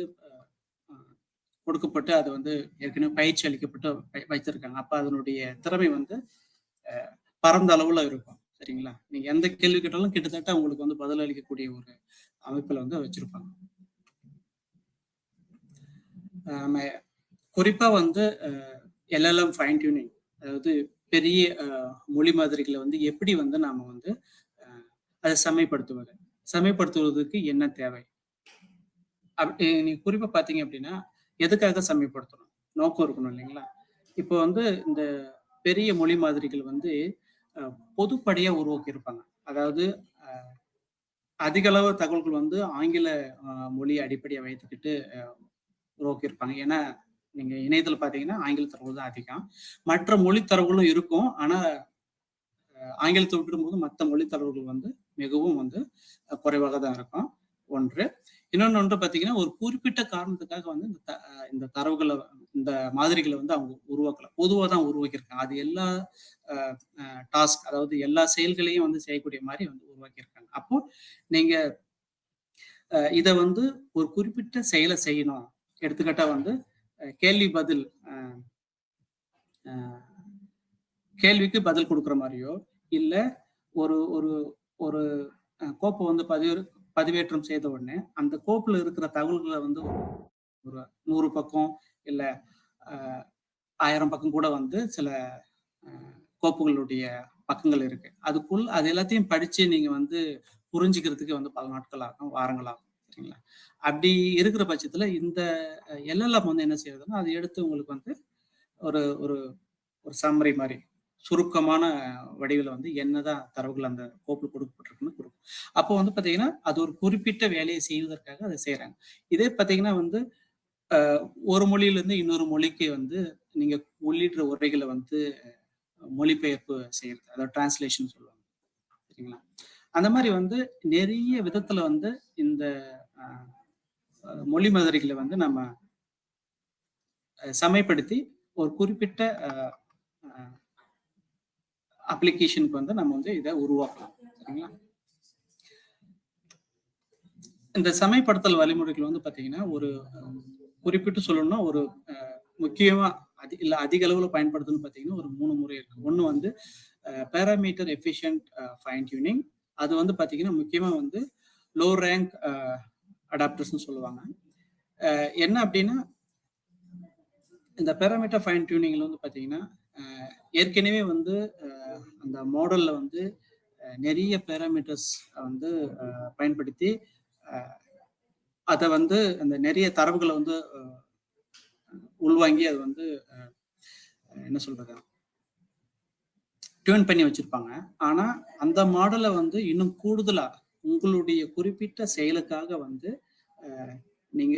கொடுக்கப்பட்டு அது வந்து ஏற்கனவே பயிற்சி அளிக்கப்பட்டு வைத்திருக்காங்க. அப்ப அதனுடைய திறமை வந்து பரந்த அளவுல இருக்கும். சரிங்களா? நீங்க எந்த கேள்வி கேட்டாலும் கிட்டத்தட்ட உங்களுக்கு வந்து பதில் அளிக்கக்கூடிய ஒரு அமைப்புல வந்து வச்சிருப்பாங்க. நம்ம குறிப்பா வந்து எல்எல்எம் ஃபைன் டியூனிங், அதாவது பெரிய மொழி மாதிரிகளை வந்து எப்படி வந்து நாம வந்து அதை செம்மைப்படுத்துவதற்கு என்ன தேவை? நீங்க குறிப்பா பாத்தீங்க அப்படின்னா, எதுக்காக செம்மைப்படுத்தணும்? நோக்கம் இருக்கணும் இல்லைங்களா? இப்போ வந்து இந்த பெரிய மொழி மாதிரிகள் வந்து பொதுப்படையா உருவாக்கி இருப்பாங்க. அதாவது அதிக அளவு தகவல்கள் வந்து ஆங்கில மொழியை அடிப்படையா வைத்துக்கிட்டு உருவாக்கி இருப்பாங்க. ஏன்னா நீங்க இணையத்துல பாத்தீங்கன்னா ஆங்கில தரவுகள் தான் அதிகம். மற்ற மொழி தரவுகளும் இருக்கும். ஆனா ஆங்கிலத்தை ஒப்பிடும்போது மற்ற மொழி தரவுகள் வந்து மிகவும் வந்து குறைவாக தான் இருக்கும். ஒன்று. இன்னொன்னு வந்து பாத்தீங்கன்னா, ஒரு குறிப்பிட்ட காரணத்துக்காக வந்து இந்த தரவுகளை, இந்த மாதிரிகளை வந்து அவங்க உருவாக்கல. பொதுவா தான் உருவாக்கியிருக்காங்க. அது எல்லா டாஸ்க், அதாவது எல்லா செயல்களையும் வந்து செய்யக்கூடிய மாதிரி வந்து உருவாக்கியிருக்காங்க. அப்போ நீங்க இத வந்து ஒரு குறிப்பிட்ட செயலை செய்யணும். எடுத்துக்காட்டா வந்து கேள்வி பதில், கேள்விக்கு பதில் கொடுக்குற மாதிரியோ, இல்ல ஒரு ஒரு ஒரு கோப்பை வந்து பதிவேற்றம் செய்த உடனே அந்த கோப்புல இருக்கிற தகவல்களை வந்து ஒரு 100 பக்கம் இல்ல 1000 பக்கம் கூட வந்து சில கோப்புகளுடைய பக்கங்கள் இருக்கு. அதுக்குள் அது எல்லாத்தையும் படிச்சு நீங்க வந்து புரிஞ்சுக்கிறதுக்கு வந்து பல நாட்கள் ஆகும், வாரங்கள் ஆகும். சரிங்களா? அப்படி இருக்கிற பட்சத்துல இந்த எல்எல்எம் வந்து என்ன செய்யறதுன்னா, அதை எடுத்து உங்களுக்கு வந்து ஒரு ஒரு ஒரு சம்மரி மாதிரி சுருக்கமான வடிவில் வந்து என்னதான் தரவுகள் அந்த கோப்புல கொடுக்கப்பட்டிருக்குன்னு கொடுக்கும். அப்போ வந்து பாத்தீங்கன்னா, அது ஒரு குறிப்பிட்ட வேலையை செய்வதற்காக அதை செய்யறாங்க. இதே பாத்தீங்கன்னா வந்து ஒரு மொழியிலிருந்து இன்னொரு மொழிக்கு வந்து நீங்க உள்ளிடுற உரைகளை வந்து மொழிபெயர்ப்பு செய்யறது, அதாவது டிரான்ஸ்லேஷன் சொல்லுவாங்க. சரிங்களா? அந்த மாதிரி வந்து நிறைய விதத்துல வந்து இந்த மொழி மாதிரிகளை வந்து நம்ம சமைப்படுத்தி ஒரு குறிப்பிட்ட அப்ளிகேஷனுக்கு வந்து நம்ம வந்து இதை உருவாக்கலாம். சரிங்களா? இந்த சமயப்படுத்தல் வழிமுறைகள் வந்து பாத்தீங்கன்னா, ஒரு குறிப்பிட்டு சொல்லணும்னா ஒரு முக்கியமா அதிக அளவுல பயன்படுத்துன்னு பாத்தீங்கன்னா ஒரு 3 முறை இருக்கு. ஒண்ணு வந்து பேராமீட்டர் எஃபிஷியன்ட் ஃபைன் டியூனிங். அது வந்து பாத்தீங்கன்னா முக்கியமா வந்து லோ ரேங்க் அடாப்டர்ஸ்னு சொல்லுவாங்க. என்ன அப்படின்னா, இந்த பேராமீட்டர் ஃபைன் டியூனிங்ல வந்து பாத்தீங்கன்னா ஏற்கனவே வந்து அந்த மாடல்ல வந்து நிறைய பேராமீட்டர்ஸ் வந்து பயன்படுத்தி அதை வந்து அந்த நிறைய தரவுகளை வந்து உள்வாங்கி அது வந்து என்ன சொல்றது, டியூன் பண்ணி வச்சிருப்பாங்க. ஆனா அந்த மாடலை வந்து இன்னும் கூடுதலா உங்களுடைய குறிப்பிட்ட செயலுக்காக வந்து நீங்க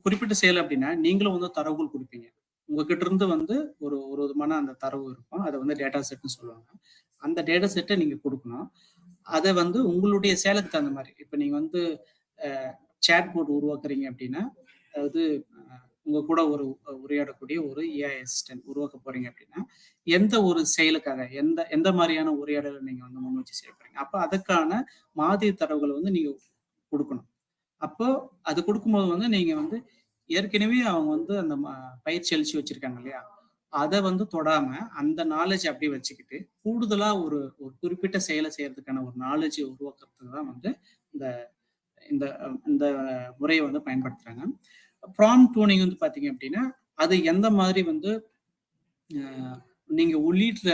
குறிப்பிட்ட செயல் அப்படின்னா நீங்களும் வந்து தரவுகள் கொடுப்பீங்க. உங்ககிட்ட இருந்து வந்து ஒரு விதமான அந்த தரவு இருக்கும். அதை வந்து டேட்டா செட்னு சொல்லுவாங்க. அந்த டேட்டா செட்டை நீங்க கொடுக்கணும். அதை வந்து உங்களுடைய செயலுக்கு தகுந்த மாதிரி, இப்ப நீங்க வந்து சேட் போர்ட் உருவாக்குறீங்க அப்படின்னா, அதாவது உங்க கூட ஒரு உரையாடக்கூடிய ஒரு ஏஐ அசிஸ்டன்ட் உருவாக்க போறீங்க அப்படின்னா, எந்த ஒரு செயலுக்காக எந்த மாதிரியான உரையாடலை நீங்க வந்து முன் வச்சு செய்ய போறீங்க. அப்ப அதுக்கான மாதிரி தரவுகளை வந்து நீங்க கொடுக்கணும். அப்போ அது கொடுக்கும்போது வந்து நீங்க வந்து ஏற்கனவே அவங்க வந்து அந்த பயிற்சி அளிச்சு வச்சிருக்காங்க இல்லையா, அதை வந்து தொடாம அந்த நாலேஜ் அப்படியே வச்சுக்கிட்டு கூடுதலா ஒரு குறிப்பிட்ட செயலை செய்யறதுக்கான ஒரு நாலேஜை உருவாக்குறதுக்கு தான் வந்து இந்த இந்த இந்த முறையை வந்து பயன்படுத்துறாங்க. ப்ராம்ப்ட் டியூனிங் வந்து பாத்தீங்க அப்படின்னா, அது எந்த மாதிரி வந்து நீங்க உள்ளிடுற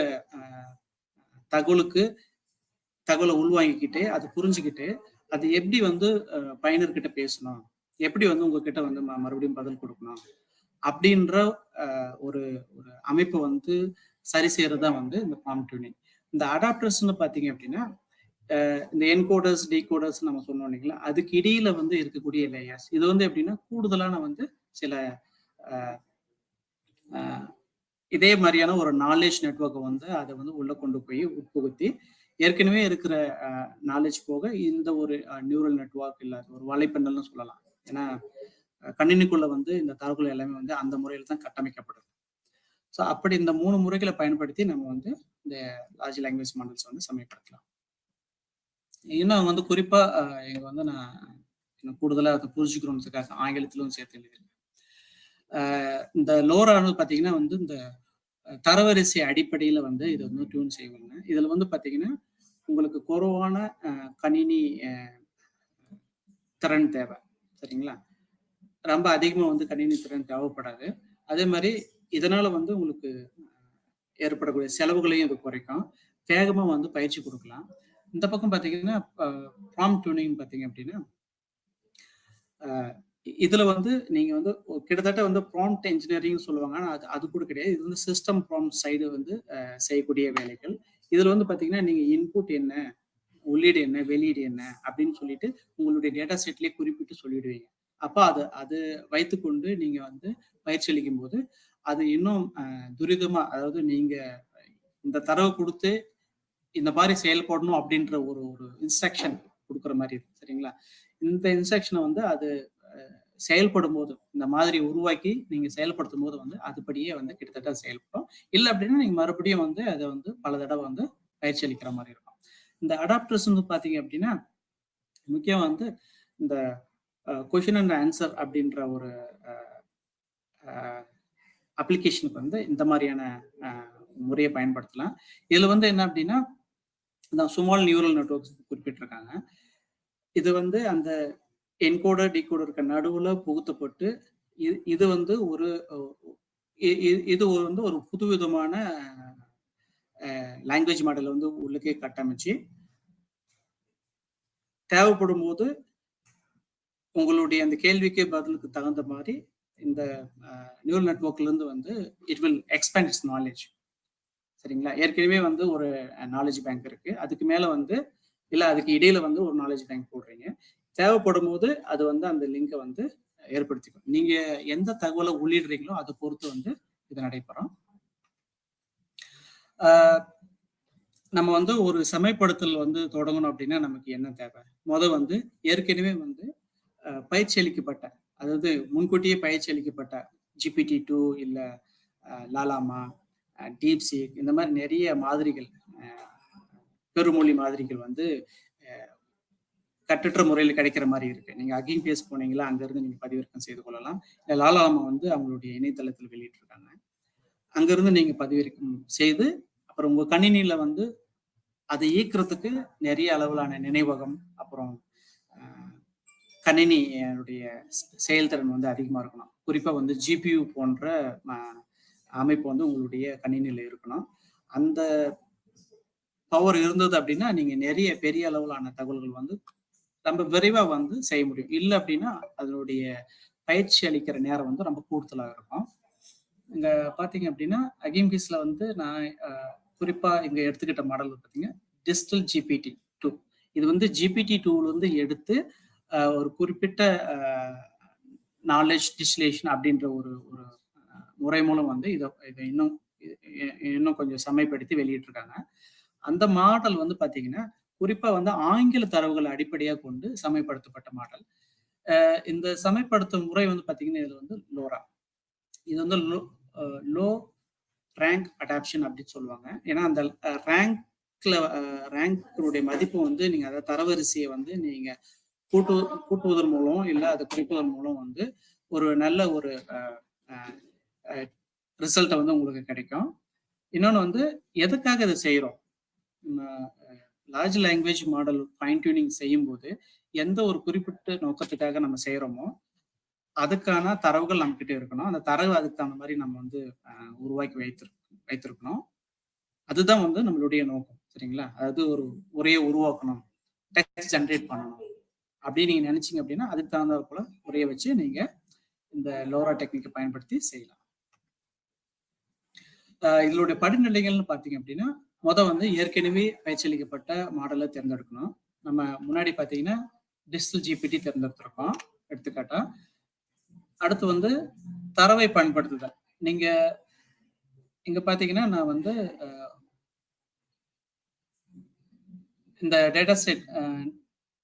தகவலை உள்வாங்கிக்கிட்டு அதை புரிஞ்சுக்கிட்டு அது எப்படி வந்து பயனர்கிட்ட பேசணும், எப்படி வந்து உங்ககிட்ட வந்து மறுபடியும் பதில் கொடுக்கணும் அப்படின்ற ஒரு அமைப்பை வந்து சரி செய்யறதா வந்து இந்த ப்ராம்ப்ட் டியூனிங். இந்த அடாப்டர்ஸ்னு பாத்தீங்க அப்படின்னா, இந்த என்கோடர்ஸ் டீகோடர்ஸ் நம்ம சொன்னோம் இல்லைங்களா, அதுக்கு இடையில வந்து இருக்கக்கூடிய லேயர்ஸ். இது வந்து எப்படின்னா கூடுதலான வந்து சில இதே மாதிரியான ஒரு நாலேஜ் நெட்வொர்க்கை வந்து அதை வந்து உள்ள கொண்டு போய் உட்புகுத்தி ஏற்கனவே இருக்கிற நாலேஜ் போக இந்த ஒரு நியூரல் நெட்வொர்க் இல்ல ஒரு வலைப்பின்னல்னு சொல்லலாம். ஏன்னா கணினிக்குள்ள வந்து இந்த தரவுகள் எல்லாமே வந்து அந்த முறையில் தான் கட்டமைக்கப்படுது. ஸோ அப்படி இந்த 3 முறைகளை பயன்படுத்தி நம்ம வந்து இந்த லார்ஜ் லாங்குவேஜ் மாடல்ஸ் வந்து சமயப்படுத்தலாம். இன்னும் வந்து குறிப்பா இங்க வந்து நான் இன்னும் கூடுதலா அதை புரிஞ்சுக்கணுன்றதுக்காக ஆங்கிலத்திலும் சேர்த்து எழுதியிருக்கேன். இந்த லோரான்னு பார்த்தீங்கன்னா வந்து இந்த தரவரிசை அடிப்படையில வந்து இதை வந்து டியூன் செய்வாங்க. இதுல வந்து பார்த்தீங்கன்னா உங்களுக்கு குறைவான கணினி திறன் தேவை. சரிங்களா? ரொம்ப அதிகமா வந்து கணினி திறன் தேவைப்படாது. அதே மாதிரி இதனால வந்து உங்களுக்கு ஏற்படக்கூடிய செலவுகளையும் இது குறைக்கும். வேகமா வந்து பயிற்சி கொடுக்கலாம். இந்த பக்கம் பார்த்தீங்கன்னா, ப்ராம்ப்ட் டியூனிங் பார்த்தீங்க அப்படின்னா, இதுல வந்து நீங்க வந்து கிட்டத்தட்ட வந்து ப்ராம்ப்ட் என்ஜினியரிங்னு சொல்லுவாங்க. ஆனா அது அது கூட கிடையாது. இது வந்து சிஸ்டம் ப்ராம்ப்ட் சைடு வந்து செய்யக்கூடிய வேலைகள். இதுல வந்து பார்த்தீங்கன்னா, நீங்க இன்புட் என்ன, உள்ளீடு என்ன, வெளியீடு என்ன அப்படின்னு சொல்லிட்டு உங்களுடைய டேட்டா செட்லயே குறிப்பிட்டு சொல்லிடுவீங்க. அப்ப அது வைத்துக்கொண்டு நீங்க வந்து பயிற்சி அளிக்கும்போது, அது இன்னும் துரிதமா, அதாவது நீங்க இந்த தரவு குடுத்து இந்த மாரி செயல்படணும் அப்படின்ற ஒரு ஒரு இன்ஸ்ட்ரக்ஷன் குடுக்குற மாரி இருக்கு. சரிங்களா? இந்த இன்ஸ்ட்ரக்ஷன வந்து அது செயல்படும்போது, இந்த மாதிரி உருவாக்கி நீங்க செயல்படுத்தும்போது வந்து அதுபடியே வந்து கிட்டத்தட்ட செயல்படும். இல்ல அப்படின்னா நீங்க மறுபடியும் வந்து அத வந்து பல தடவ வந்து பயிற்சி அளிக்கிற மாரி இருக்கும். இந்த அடாப்டர்ஸ் வந்து பார்த்தீங்க அப்படின்னா, முக்கியமா வந்து இந்த கொஸ்டின் அண்ட் ஆன்சர் அப்படின்ற ஒரு அ அப்ளிகேஷனுக்கு வந்து இந்த மாரியான அ முறைய பயன்படுத்தலாம். இதுல வந்து என்ன அப்படின்னா, இந்த ஸ்மால் நியூரல் நெட்வொர்க்ஸ் குறிப்பிட்டிருக்காங்க. இது வந்து அந்த என்கோடர், டிகோடருக்கு நடுவுல புகுத்தப்பட்டு, இது வந்து ஒரு இது வந்து ஒரு புதுவிதமான லாங்குவேஜ் மாடல வந்து உள்ளுக்கே கட்டமைச்சு, தேவைப்படும்போது உங்களுடைய அந்த கேள்விக்கு பதிலுக்கு தகுந்த மாரி இந்த நியூரல் நெட்வொர்க்ல இருந்து வந்து it will expand it's knowledge. சரிங்களா? ஏற்கனவே வந்து ஒரு நாலேட்ஜ் பேங்க் இருக்கு. அதுக்கு மேல வந்து இல்ல அதுக்கு இடையில வந்து ஒரு நாலேட்ஜ் பேங்க் போடுறீங்க. தேவைப்படும்போது அது வந்து அந்த லிங்க வந்து ஏற்படுத்திக்கும். நீங்க எந்த தகவல உள்ளிடுறீங்களோ அத பொறுத்து வந்து இது நடைபெறும். ஆ நம்ம வந்து ஒரு சமயப்படுத்தல் வந்து தொடங்கணும் அப்படின்னா நமக்கு என்ன தேவை? வந்து ஏற்கனவே வந்து பயிற்சி அளிக்கப்பட்ட, அதாவது முன்கூட்டியே பயிற்சி அளிக்கப்பட்ட GPT-2 இல்ல லாலாமா, டீப்சீக் இந்த மாரி நெறைய மாதிரிகள், பெருமொழி மாதிரிகள் வந்து கட்டற்ற முறையில கிடைக்கிற மாரி இருக்கு. நீங்க ஹக்கிங் ஃபேஸ் போனீங்களா, அங்கருந்து நீங்க பதிவிறக்கம் செய்து கொள்ளலாம். இல்ல லாலாமா வந்து அவங்களுடைய இணையதளத்தில் வெளியிட்டிருக்காங்க. அங்கருந்து நீங்க பதிவிறக்கம் செய்து, அப்புறம் உங்க கணினியில வந்து அதை இயக்குறதுக்கு நெறைய அளவிலான நினைவகம், அப்புறம் அ கணினியுடைய செயல்திறன் வந்து அதிகமா இருக்கணும். குறிப்பா வந்து GPU போன்ற அ அமைப்பு வந்து உங்களுடைய கணினியில இருக்கணும். அந்த பவர் இருந்தது அப்படின்னா, நீங்க நெறைய பெரிய அளவிலான தகவல்கள் வந்து ரொம்ப விரைவா வந்து செய்ய முடியும். இல்ல அப்படின்னா, அதனுடைய பயிற்சி அளிக்கிற நேரம் வந்து ரொம்ப கூடுதலா இருக்கும். இங்க பார்த்தீங்க அப்படின்னா, அகிம்பிஸ்ல வந்து நான் குறிப்பா இங்க எடுத்துக்கிட்ட மாடல் பார்த்தீங்கன்னா, டிஜிட்டல் GPT-2. இது வந்து GPT-2ல இருந்து எடுத்து ஒரு குறிப்பிட்ட அ நாலேட்ஜ் டிஸ்டிலேஷன் அப்படின்ற ஒரு ஒரு முறை மூலம் வந்து இத இன்னும் கொஞ்சம் செம்மைப்படுத்தி வெளியிட்டிருக்காங்க. அந்த மாடல் வந்து பார்த்தீங்கன்னா, குறிப்பா வந்து ஆங்கில தரவுகள அடிப்படையா கொண்டு செம்மைப்படுத்தப்பட்ட மாடல். இந்த செம்மைப்படுத்தும் முறை வந்து பார்த்தீங்கன்னா, இதுல வந்து லோரா. இது வந்து லோ ரேங்க் அடாப்ஷன் அப்படின்னு சொல்லுவாங்க. ஏன்னா அந்த ரேங்க்னுடைய மதிப்பு வந்து நீங்க அதாவது தரவரிசையை வந்து நீங்க கூட்டுவதன் மூலம் இல்ல அதை குறைப்பதன் மூலம் வந்து ஒரு நல்ல ஒரு ரிசல்ட்டை வந்து உங்களுக்கு கிடைக்கும். இன்னொன்று வந்து எதுக்காக இதை செய்யறோம்? Large language model fine tuning செய்யும்போது எந்த ஒரு குறிப்பிட்ட நோக்கத்துக்காக நம்ம செய்யறோமோ அதுக்கான தரவுகள் நம்ம கிட்ட இருக்கணும். அந்த தரவு அதுக்கு தகுந்த மாதிரி நம்ம வந்து உருவாக்கி வைத்திருக்கணும். அதுதான் வந்து நம்மளுடைய நோக்கம். சரிங்களா? அதாவது ஒரு உரையை உருவாக்கணும், டெக்ஸ்ட் ஜெனரேட் பண்ணணும் அப்படின்னு நீங்க நினைச்சீங்க அப்படின்னா அதுக்கு தகுந்த போல உரையை வச்சு நீங்க இந்த லோரா டெக்னிக்கை பயன்படுத்தி செய்யலாம். இதனுடைய படிநிலைகள்னு பார்த்தீங்க அப்படின்னா, வந்து ஏற்கனவே பயிற்சியளிக்கப்பட்ட மாடலை தேர்ந்தெடுக்கணும். நம்ம முன்னாடி பார்த்தீங்கன்னா டிஜிட்டல் GPT தேர்ந்தெடுத்திருக்கோம் எடுத்துக்காட்டா. அடுத்து வந்து தரவை பயன்படுத்துதல். நீங்க இங்க பார்த்தீங்கன்னா நான் வந்து இந்த டேட்டா செட்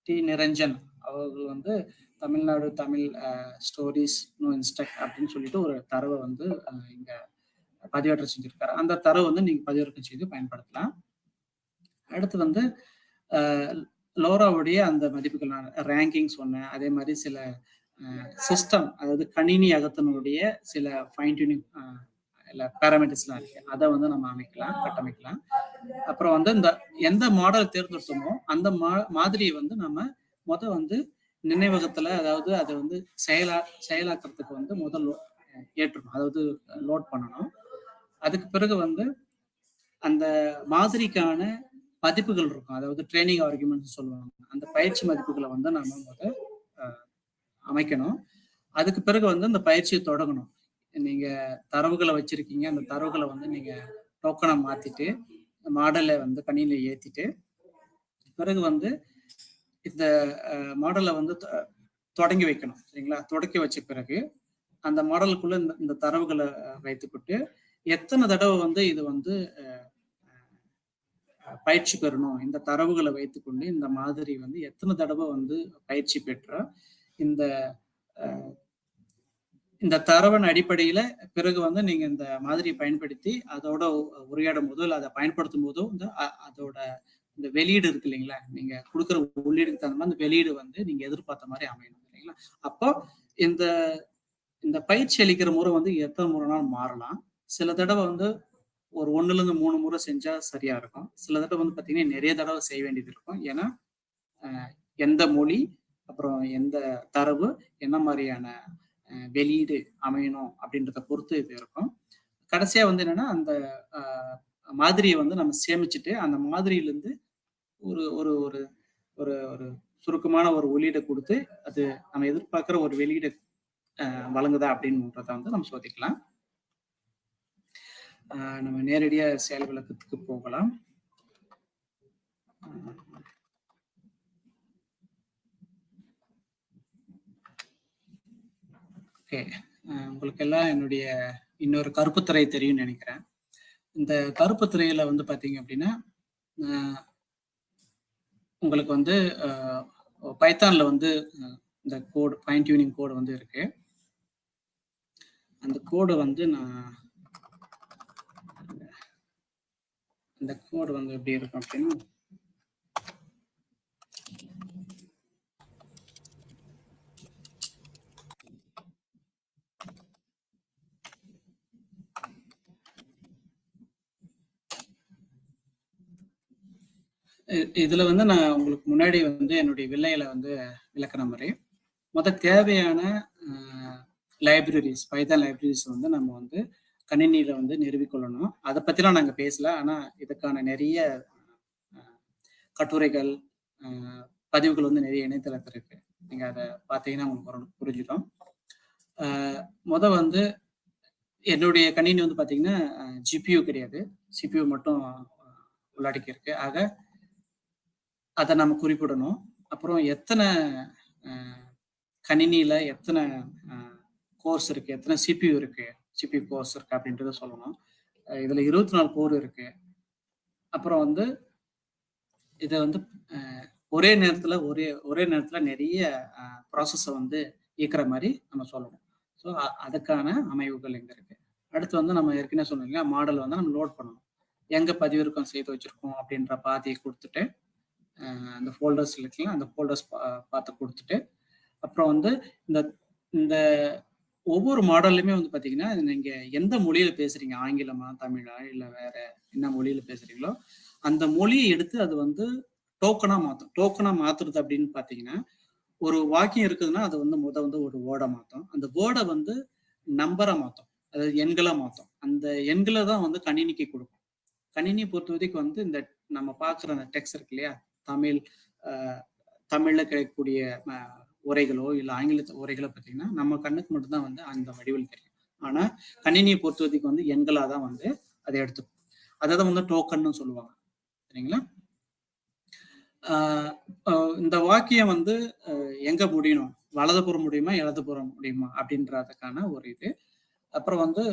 டி நிரஞ்சன் அவர்கள் வந்து தமிழ்நாடு தமிழ் ஸ்டோரிஸ் நோ இன்ஸ்டக்ட் அப்படின்னு சொல்லிட்டு ஒரு தரவை வந்து இங்க பதிவேற்றம் செஞ்சிருக்காரு. அந்த தரவு வந்து நீங்க பதிவிறக்கம் செய்து பயன்படுத்தலாம். அடுத்து வந்து லோராவுடைய அந்த மதிப்புகள் நான் ரேங்கிங் சொன்னேன். அதே மாதிரி சில சிஸ்டம், அதாவது கணினி அகத்தினுடைய சில ஃபைன் டியூனிங் இல்ல பேராமீட்டர்ஸ்லாம் இருக்கு. அதை வந்து நம்ம அமைக்கலாம், கட்டமைக்கலாம். அப்புறம் வந்து இந்த எந்த மாடல் தேர்ந்தெடுத்தோமோ அந்த மாதிரியை வந்து நம்ம வந்து நினைவகத்துல, அதாவது அதை வந்து செயலாக்குறதுக்கு வந்து முதல் ஏற்றணும், அதாவது லோட் பண்ணணும். அதுக்கு பிறகு வந்து அந்த மாதிரிக்கான மதிப்புகள் இருக்கும், அதாவது ட்ரைனிங் ஆர்குமெண்ட்ஸ் சொல்லுவாங்க. அந்த பயிற்சி மதிப்புகளை வந்து நம்ம அமைக்கணும். அதுக்கு பிறகு வந்து இந்த பயிற்சியை தொடங்கணும். நீங்க தரவுகளை வச்சிருக்கீங்க, அந்த தரவுகளை வந்து நீங்க டோக்கனை மாத்திட்டு மாடலை வந்து கணினியில ஏத்திட்டு பிறகு வந்து இந்த மாடலை வந்து தொடங்கி வைக்கணும். சரிங்களா? தொடக்கி வச்ச பிறகு அந்த மாடலுக்குள்ள இந்த தரவுகளை வைத்துக்கிட்டு எத்தனை தடவை வந்து இது வந்து பயிற்சி பெறணும், இந்த தரவுகளை வைத்துக்கொண்டு இந்த மாதிரி வந்து எத்தனை தடவை வந்து பயிற்சி பெற்றா இந்த தரவின் அடிப்படையில பிறகு வந்து நீங்க இந்த மாதிரியை பயன்படுத்தி அதோட உரையாடும் போதோ இல்லை அதை பயன்படுத்தும் போதோ அதோட இந்த வெளியீடு இருக்கு இல்லைங்களா, நீங்க கொடுக்குற உள்ளீடுக்கு தகுந்த மாதிரி அந்த வெளியீடு வந்து நீங்க எதிர்பார்த்த மாதிரி அமையணும் இல்லைங்களா. அப்போ இந்த பயிற்சி அளிக்கிற முறை வந்து எத்தனை முறைனாலும் மாறலாம். சில தடவை வந்து ஒரு 1லேருந்து 3 முறை செஞ்சா சரியா இருக்கும். சில தடவை வந்து பார்த்தீங்கன்னா நிறைய தடவை செய்ய வேண்டியது இருக்கும். ஏன்னா எந்த மொழி, அப்புறம் எந்த தரவு, என்ன மாதிரியான வெளியீடு அமையணும் அப்படின்றத பொறுத்து இது இருக்கும். கடைசியா வந்து என்னன்னா அந்த மாதிரியை வந்து நம்ம சேமிச்சுட்டு அந்த மாதிரியிலிருந்து ஒரு ஒரு ஒரு ஒரு ஒரு சுருக்கமான ஒரு உள்ளீடை கொடுத்து அது நம்ம எதிர்பார்க்கிற ஒரு வெளியீடு வழங்குதா அப்படின்றத வந்து நம்ம சோதிக்கலாம். நம்ம நேரடியா செயல் விளக்கத்துக்கு போகலாம். ஓகே, உங்களுக்கு எல்லாம் என்னுடைய இன்னொரு கருப்பு திரை தெரியும்னு நினைக்கிறேன். இந்த கருப்பு திரையில வந்து பாத்தீங்க அப்படின்னா உங்களுக்கு வந்து பைத்தான்ல வந்து இந்த கோடு ஃபைன் டியூனிங் கோடு வந்து இருக்கு. அந்த கோடு வந்து இந்த கோடு வந்து எப்படி இருக்கும் அப்படின்னா இதுல வந்து நான் உங்களுக்கு முன்னாடி வந்து என்னுடைய வில்லையில வந்து விளக்குற மாதிரி தேவையான லைப்ரரிஸ், பைத்தான் லைப்ரரிஸ் வந்து நம்ம வந்து கணினியில வந்து நிறுவிக்கொள்ளணும். அதை பத்திலாம் நாங்க பேசல. ஆனா இதுக்கான நிறைய கட்டுரைகள், பதிவுகள் வந்து நிறைய இணையதளத்தில் இருக்கு. நீங்க அதை பார்த்தீங்கன்னா உங்களுக்கு புரிஞ்சிடும். வந்து என்னுடைய கணினி வந்து பாத்தீங்கன்னா ஜிபியூ கிடையாது, சிபியூ மட்டும் உள்ளடக்கி இருக்கு. ஆக அதை நம்ம குறிப்பிடணும். அப்புறம் எத்தனை கணினியில எத்தனை கோர்ஸ் இருக்கு, எத்தனை சிபியூ இருக்கு, சிபியூ கோர்ஸ் இருக்கு அப்படின்றத சொல்லணும். இதுல 24 கோர் இருக்கு. அப்புறம் வந்து இதை வந்து ஒரே நேரத்துல நிறைய ப்ராசஸை வந்து இயக்குற மாதிரி நம்ம சொல்லணும். ஸோ அதுக்கான அமைவுகள் எங்க இருக்கு. அடுத்து வந்து நம்ம ஏற்கனவே சொன்னீங்க, மாடல் வந்து நம்ம லோட் பண்ணணும். எங்க பதிவிறக்கம் செய்து வச்சிருக்கோம் அப்படின்ற பாதையை கொடுத்துட்டு அந்த ஃபோல்டர்ஸ் இருக்குல்ல, அந்த ஃபோல்டர்ஸ் பார்த்து கொடுத்துட்டு அப்புறம் வந்து இந்த ஒவ்வொரு மாடல்லையுமே வந்து பார்த்தீங்கன்னா நீங்க எந்த மொழியில பேசுறீங்க, ஆங்கிலமா, தமிழா, இல்லை வேற என்ன மொழியில பேசுறீங்களோ அந்த மொழியை எடுத்து அது வந்து டோக்கனா மாற்றும். டோக்கனா மாத்துறது அப்படின்னு பார்த்தீங்கன்னா ஒரு வாக்கியம் இருக்குதுன்னா அது வந்து வந்து ஒரு வேர்டை மாற்றும். அந்த வேர்டை வந்து நம்பரை மாற்றும், அதாவது எண்களை மாற்றும். அந்த எண்களை தான் வந்து கணினிக்கு கொடுக்கும். கணினியை பொறுத்தவரைக்கும் வந்து இந்த நம்ம பார்க்குற அந்த டெக்ஸ்ட் இருக்கு இல்லையா, தமிழ்ல கிடைக்கக்கூடிய உரைகளோ இல்லை ஆங்கில உரைகளோ பார்த்தீங்கன்னா நம்ம கண்ணுக்கு மட்டும்தான் வந்து அந்த வடிவில் தெரியும். ஆனா கணினியை பொறுத்தவரைக்கும் வந்து எண்களா தான் வந்து அதை எடுத்துக்கும். அதை தான் வந்து டோக்கன்னு சொல்லுவாங்க. சரிங்களா? இந்த வாக்கியம் வந்து எங்க முடியணும், வலதுபுறம் முடியுமா இடதுபுறம் முடியுமா அப்படின்றதுக்கான ஒரு இது. அப்புறம் வந்து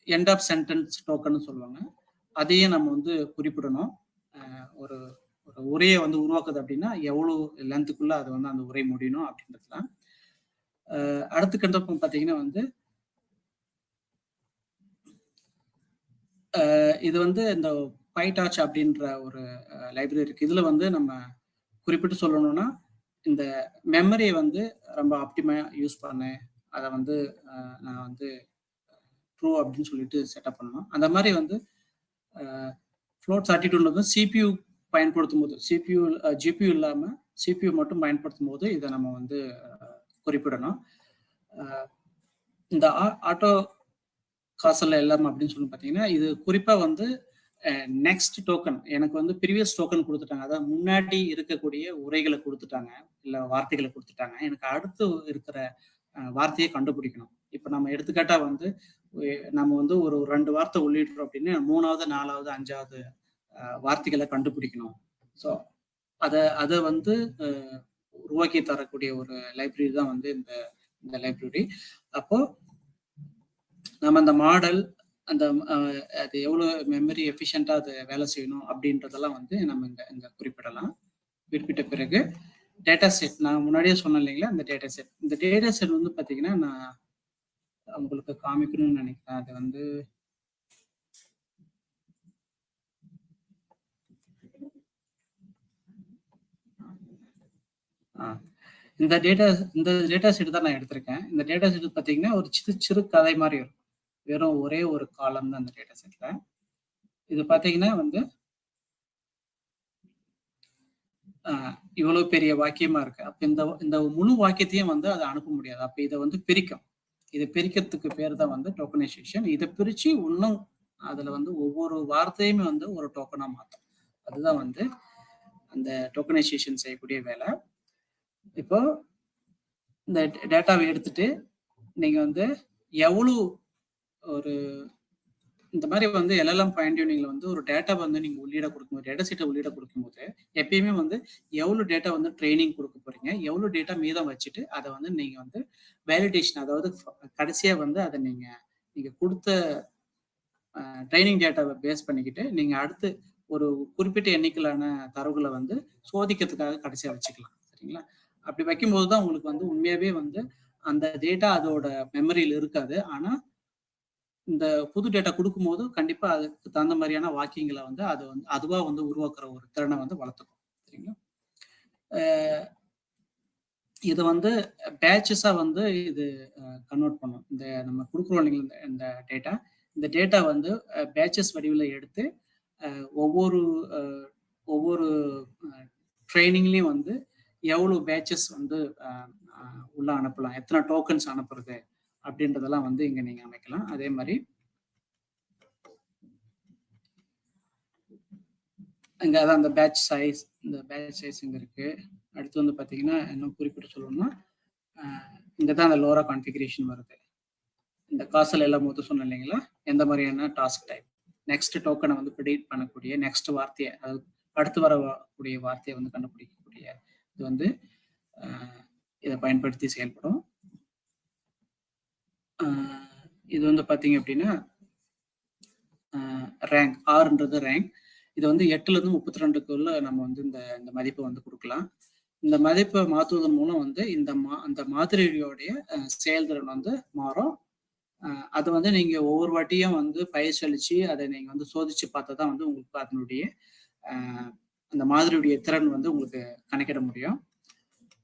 எண்ட் ஆஃப் சென்டென்ஸ் டோக்கன் சொல்லுவாங்க. அதையே நம்ம வந்து குறிப்பிடணும். ஒரு ஒரு உரையை வந்து உருவாக்குது அப்படின்னா எவ்வளவு லென்த்துக்குள்ள அது வந்து அந்த உரை முடியணும் அப்படின்றதுலாம். அடுத்த கண்டப்பம் பார்த்தீங்கன்னா வந்து இது வந்து இந்த பைடார்ச் அப்படின்ற ஒரு லைப்ரரி இருக்கு. இதுல வந்து நம்ம குறிப்பிட்டு சொல்லணும்னா இந்த மெமரியை வந்து ரொம்ப ஆப்டிமா யூஸ் பண்ணேன். அதை வந்து நான் வந்து ட்ரூ அப்படின்னு சொல்லிட்டு செட்டப் பண்ணணும். அந்த மாதிரி வந்து ஃப்ளோட் 32 சிபியூ பயன்படுத்தும் போது ஜிபியூ இல்லாம சிபியூ மட்டும் பயன்படுத்தும் போது இதை நம்ம வந்து குறிப்பிடணும். இந்த ஆட்டோ காசல் எல்லாம் அப்படின்னு சொல்லி பார்த்தீங்கன்னா இது குறிப்பா வந்து நெக்ஸ்ட் டோக்கன் எனக்கு வந்து ப்ரீவியஸ் டோக்கன் கொடுத்துட்டாங்க. அதாவது முன்னாடி இருக்கக்கூடிய உரைகளை கொடுத்துட்டாங்க, இல்லை வார்த்தைகளை கொடுத்துட்டாங்க. எனக்கு அடுத்து இருக்கிற வார்த்தையை கண்டுபிடிக்கணும். இப்போ நம்ம எடுத்துக்காட்டா வந்து நம்ம வந்து ஒரு 2 வார்த்தை உள்ளிடுறோம் அப்படின்னு 3வது 4வது 5வது வார்த்தைகளை கண்டுபிடிக்கணும். ஸோ அதை வந்து உருவாக்கி தரக்கூடிய ஒரு லைப்ரரி தான் வந்து இந்த லைப்ரரி. அப்போ நம்ம அந்த மாடல் அது எவ்வளவு மெமரி எஃபிஷியண்டா அது வேலை செய்யணும் அப்படின்றதெல்லாம் வந்து நம்ம இங்க குறிப்பிடலாம். குறிப்பிட்ட பிறகு டேட்டா செட், நான் முன்னாடியே சொன்னேன் இல்லைங்களா, இந்த டேட்டா செட் வந்து பாத்தீங்கன்னா நான் உங்களுக்கு காமிக்கணும்னு நினைக்கிறேன். அது வந்து இந்த டேட்டா செட் தான் நான் எடுத்திருக்கேன். இந்த டேட்டா செட் பாத்தீங்கன்னா ஒரு சிறு கதை மாதிரி இருக்கும். வெறும் ஒரே ஒரு காலம் தான் அந்த டேட்டா செட்ல. இது பாத்தீங்கன்னா வந்து இவ்வளவு பெரிய வாக்கியமா இருக்கு. அப்ப இந்த முழு வாக்கியத்தையும் வந்து அதை அனுப்ப முடியாது. அப்ப இதை வந்து பிரிக்கும். இதை பிரிக்கிறதுக்கு பேர் தான் வந்து டோக்கனைசேஷன். இதை பிரிச்சு இன்னும் அதுல வந்து ஒவ்வொரு வார்த்தையுமே வந்து ஒரு டோக்கனா மாற்றும். அதுதான் வந்து அந்த டோக்கனைசேஷன் செய்யக்கூடிய வேலை. இப்போ இந்த டேட்டாவை எடுத்துட்டு நீங்க வந்து எவ்வளவு ஒரு இந்த மாதிரி வந்து எல்எல்எம் ஃபைன் டியூனிங்ல வந்து ஒரு டேட்டா வந்து நீங்க உள்ளீட கொடுக்கும்போது, டேட்டா செட்டை உள்ளீட கொடுக்கும்போது எப்பயுமே வந்து எவ்வளவு டேட்டா வந்து ட்ரைனிங் கொடுக்க போறீங்க, எவ்வளவு டேட்டா மீதம் வச்சுட்டு அதை வந்து நீங்க வந்து வேலிடேஷன், அதாவது கடைசியா வந்து அதை நீங்க கொடுத்த ட்ரைனிங் டேட்டாவை பேஸ் பண்ணிக்கிட்டு நீங்க அடுத்து ஒரு குறிப்பிட்ட எண்ணிக்கையிலான தரவுகளை வந்து சோதிக்கிறதுக்காக கடைசியா வச்சுக்கலாம். சரிங்களா? அப்படி வைக்கும்போது தான் உங்களுக்கு வந்து உண்மையாவே வந்து அந்த டேட்டா அதோட மெமரியில் இருக்காது. ஆனா இந்த புது டேட்டா கொடுக்கும்போது கண்டிப்பா அதுக்கு தகுந்த மாதிரியான வாக்கியங்களை வந்து அது வந்து அதுவா வந்து உருவாக்குற ஒரு திறனை வந்து வளர்த்துக்கும். சரிங்களா? இதை வந்து பேட்சஸா வந்து இது கன்வெர்ட் பண்ணும். இந்த நம்ம கொடுக்குறோம் இல்லைங்களா இந்த டேட்டா வந்து பேட்சஸ் வடிவில் எடுத்து ஒவ்வொரு ட்ரைனிங்லயும் வந்து எவ்வளவு பேட்சஸ் வந்து உள்ள அனுப்பலாம், எத்தனை டோக்கன்ஸ் அனுப்புறது அப்படின்றதெல்லாம் வந்து இங்க நீங்க அமைக்கலாம். அதே மாதிரி இங்க அதான் இந்த பேட்ச் சைஸ் இங்க இருக்கு. அடுத்து வந்து பாத்தீங்கன்னா இன்னும் குறிப்பிட்டு சொல்லணும்னா இங்கதான் அந்த லோரா கான்ஃபிகரேஷன் வருது. இந்த காசல் எல்லாம் மொத்தம் சொன்னேன் இல்லைங்களா, எந்த மாதிரியான டாஸ்க் டைப், நெக்ஸ்ட் டோக்கனை வந்து ப்ரெடிக்ட் பண்ணக்கூடிய, நெக்ஸ்ட் வார்த்தையை, அதாவது அடுத்து வரக்கூடிய வார்த்தையை வந்து கண்டுபிடிக்கக்கூடிய இது வந்து இதை பயன்படுத்தி செயல்படும். இது வந்து பாத்தீங்க அப்படின்னா ரேங்க், ஆறுன்றது ரேங்க். இது வந்து 8ல இருந்து 32க்குள்ள நம்ம வந்து இந்த மதிப்பை வந்து கொடுக்கலாம். இந்த மதிப்பை மாற்றுவதன் மூலம் வந்து அந்த மாதிரியோடைய செயல்திறன் வந்து மாறும். அதை வந்து நீங்க ஒவ்வொரு வாட்டியும் வந்து பயிற்சி அளிச்சு அதை நீங்க வந்து சோதிச்சு பார்த்தா தான் வந்து உங்களுக்கு அதனுடைய அந்த மாதிரியுடைய திறன் வந்து உங்களுக்கு கணக்கிட முடியும்.